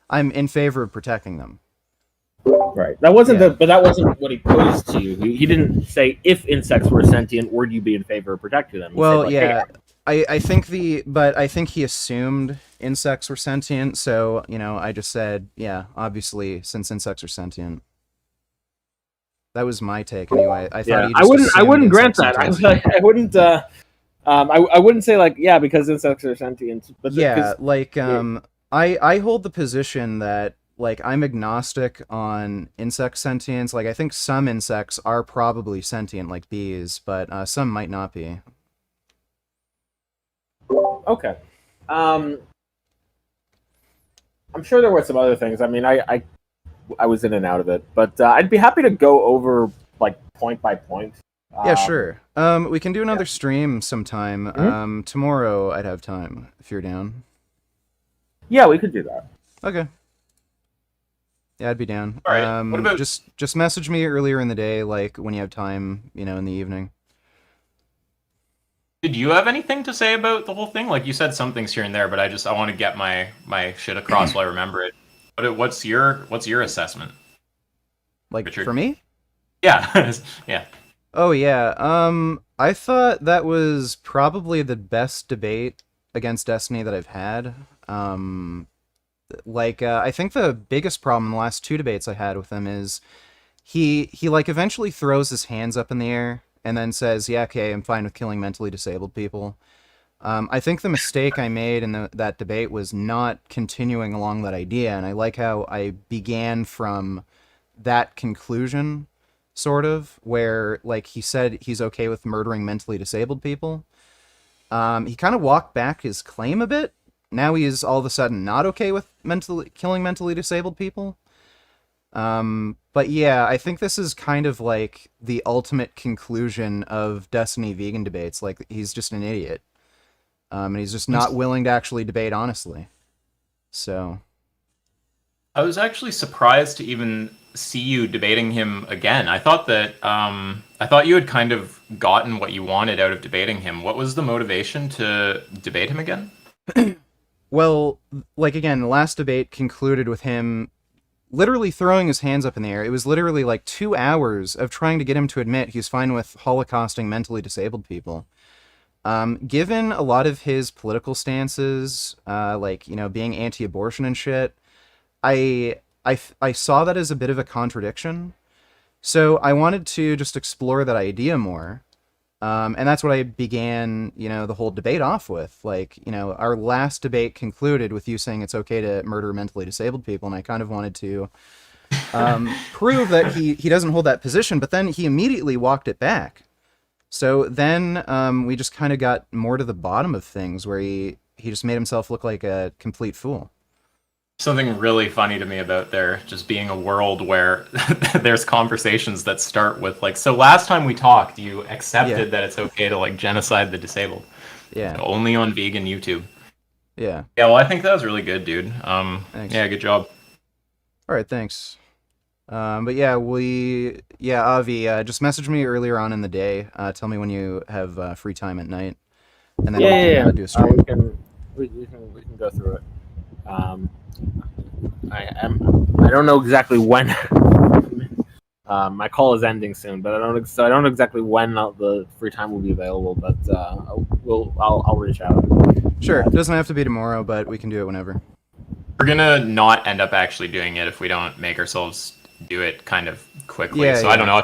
I'm in favor of protecting them. Right. That wasn't but that wasn't what he posed to you. He didn't say if insects were sentient, would you be in favor of protecting them? He Well, said, like, yeah, hey, I think I think he assumed insects were sentient, so, I just said, yeah, obviously, since insects are sentient. That was my take, anyway. I thought he just I wouldn't grant assumed that. insects- I wouldn't. I wouldn't say like because insects are sentient. But Yeah, like I hold the position that like I'm agnostic on insect sentience. Like I think some insects are probably sentient, like bees, but some might not be. Okay. I'm sure there were some other things. I mean, I was in and out of it, but I'd be happy to go over like point by point. Yeah, sure. We can do another stream sometime. Mm-hmm. Tomorrow I'd have time if you're down. Yeah, we could do that. Okay. Yeah, I'd be down. All right. What about just message me earlier in the day, like when you have time, in the evening. Did you have anything to say about the whole thing? Like you said some things here and there, but I want to get my shit across while I remember it. What's your assessment? Like Richard? For me? Yeah. Yeah. Oh yeah. I thought that was probably the best debate against Destiny that I've had. I think the biggest problem in the last two debates I had with him is he like eventually throws his hands up in the air and then says, yeah, okay, I'm fine with killing mentally disabled people. I think the mistake I made in that debate was not continuing along that idea, and I like how I began from that conclusion, sort of, where, like, he said he's okay with murdering mentally disabled people. He kind of walked back his claim a bit. Now he is all of a sudden not okay with killing mentally disabled people. But yeah, I think this is kind of like the ultimate conclusion of Destiny vegan debates. Like, he's just an idiot. And he's just not willing to actually debate honestly. So I was actually surprised to even see you debating him again. I thought you had kind of gotten what you wanted out of debating him. What was the motivation to debate him again? Well, like, again, the last debate concluded with him literally throwing his hands up in the air. It was literally like 2 hours of trying to get him to admit he's fine with holocausting mentally disabled people. Given a lot of his political stances, being anti-abortion and shit, I saw that as a bit of a contradiction. So I wanted to just explore that idea more. And that's what I began, the whole debate off with. Like, our last debate concluded with you saying it's okay to murder mentally disabled people, and I kind of wanted to prove that he doesn't hold that position, but then he immediately walked it back. So then we just kind of got more to the bottom of things, where he just made himself look like a complete fool. Something really funny to me about there just being a world where there's conversations that start with like, so last time we talked, you accepted that it's okay to like genocide the disabled. Yeah. Only on vegan YouTube. Yeah. Yeah, well, I think that was really good, dude. Thanks. Yeah, good job. All right, thanks. But yeah, Avi, just message me earlier on in the day. Tell me when you have free time at night, and then we can do a stream. We can go through it. I don't know exactly when. My call is ending soon, but I don't know exactly when the free time will be available. But I'll reach out. Sure, it doesn't have to be tomorrow, but we can do it whenever. We're gonna not end up actually doing it if we don't make ourselves do it kind of quickly. Yeah, so yeah. I don't know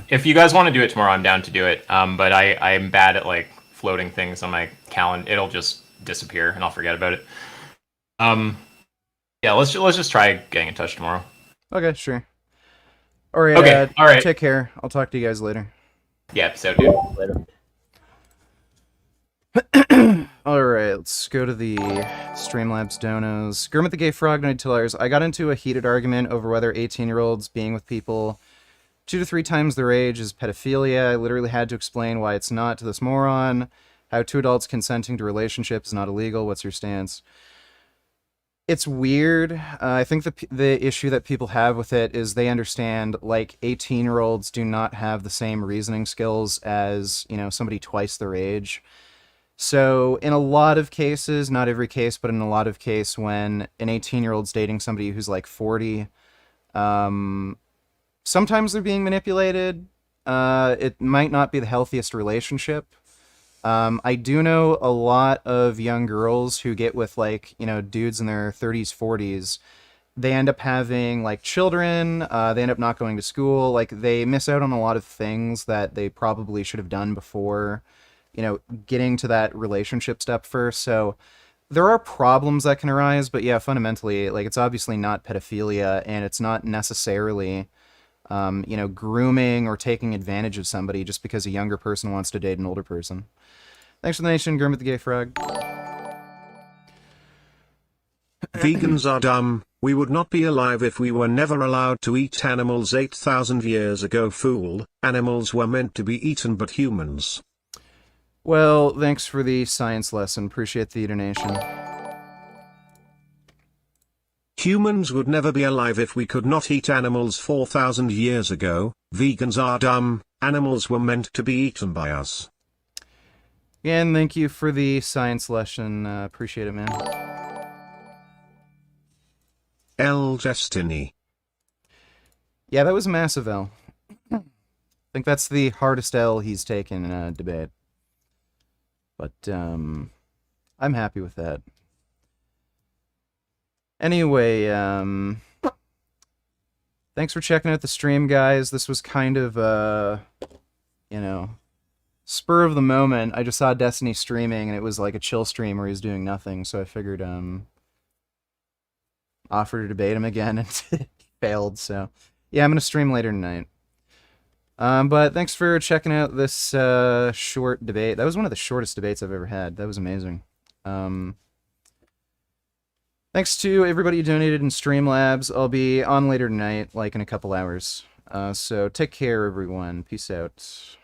if you guys want to do it tomorrow, I'm down to do it. But I'm bad at like floating things on my calendar. It'll just disappear and I'll forget about it. Yeah, let's just try getting in touch tomorrow. Okay, sure. All right. Okay, all right. Take care. I'll talk to you guys later. Yeah, so dude. Later. All right, let's go to the Streamlabs donos. Gurmit the Gay Frog, Night Tillers. I got into a heated argument over whether 18-year-olds being with people 2 to 3 times their age is pedophilia. I literally had to explain why it's not to this moron. How 2 adults consenting to relationships is not illegal. What's your stance? It's weird. I think the issue that people have with it is they understand, like, 18-year-olds do not have the same reasoning skills as, somebody twice their age. So in a lot of cases, not every case, but in a lot of cases, when an 18-year-old's dating somebody who's like 40, sometimes they're being manipulated. It might not be the healthiest relationship. I do know a lot of young girls who get with like, dudes in their 30s, 40s. They end up having like children. They end up not going to school. Like they miss out on a lot of things that they probably should have done before, getting to that relationship step first. So there are problems that can arise, but yeah, fundamentally, like it's obviously not pedophilia, and it's not necessarily, grooming or taking advantage of somebody just because a younger person wants to date an older person. Thanks for the nation, Gurmit the Gay Frog. Vegans are dumb. We would not be alive if we were never allowed to eat animals 8,000 years ago, fool. Animals were meant to be eaten, but humans. Well, thanks for the science lesson. Appreciate the donation. Humans would never be alive if we could not eat animals 4,000 years ago. Vegans are dumb. Animals were meant to be eaten by us. Again, thank you for the science lesson. Appreciate it, man. L Destiny. Yeah, that was a massive L. I think that's the hardest L he's taken in a debate. But, I'm happy with that. Anyway, thanks for checking out the stream, guys. This was kind of, spur of the moment. I just saw Destiny streaming, and it was like a chill stream where he was doing nothing, so I figured, offer to debate him again, and it failed, so... Yeah, I'm gonna stream later tonight. But thanks for checking out this short debate. That was one of the shortest debates I've ever had. That was amazing. Thanks to everybody who donated in Streamlabs. I'll be on later tonight, like in a couple hours. So take care, everyone. Peace out.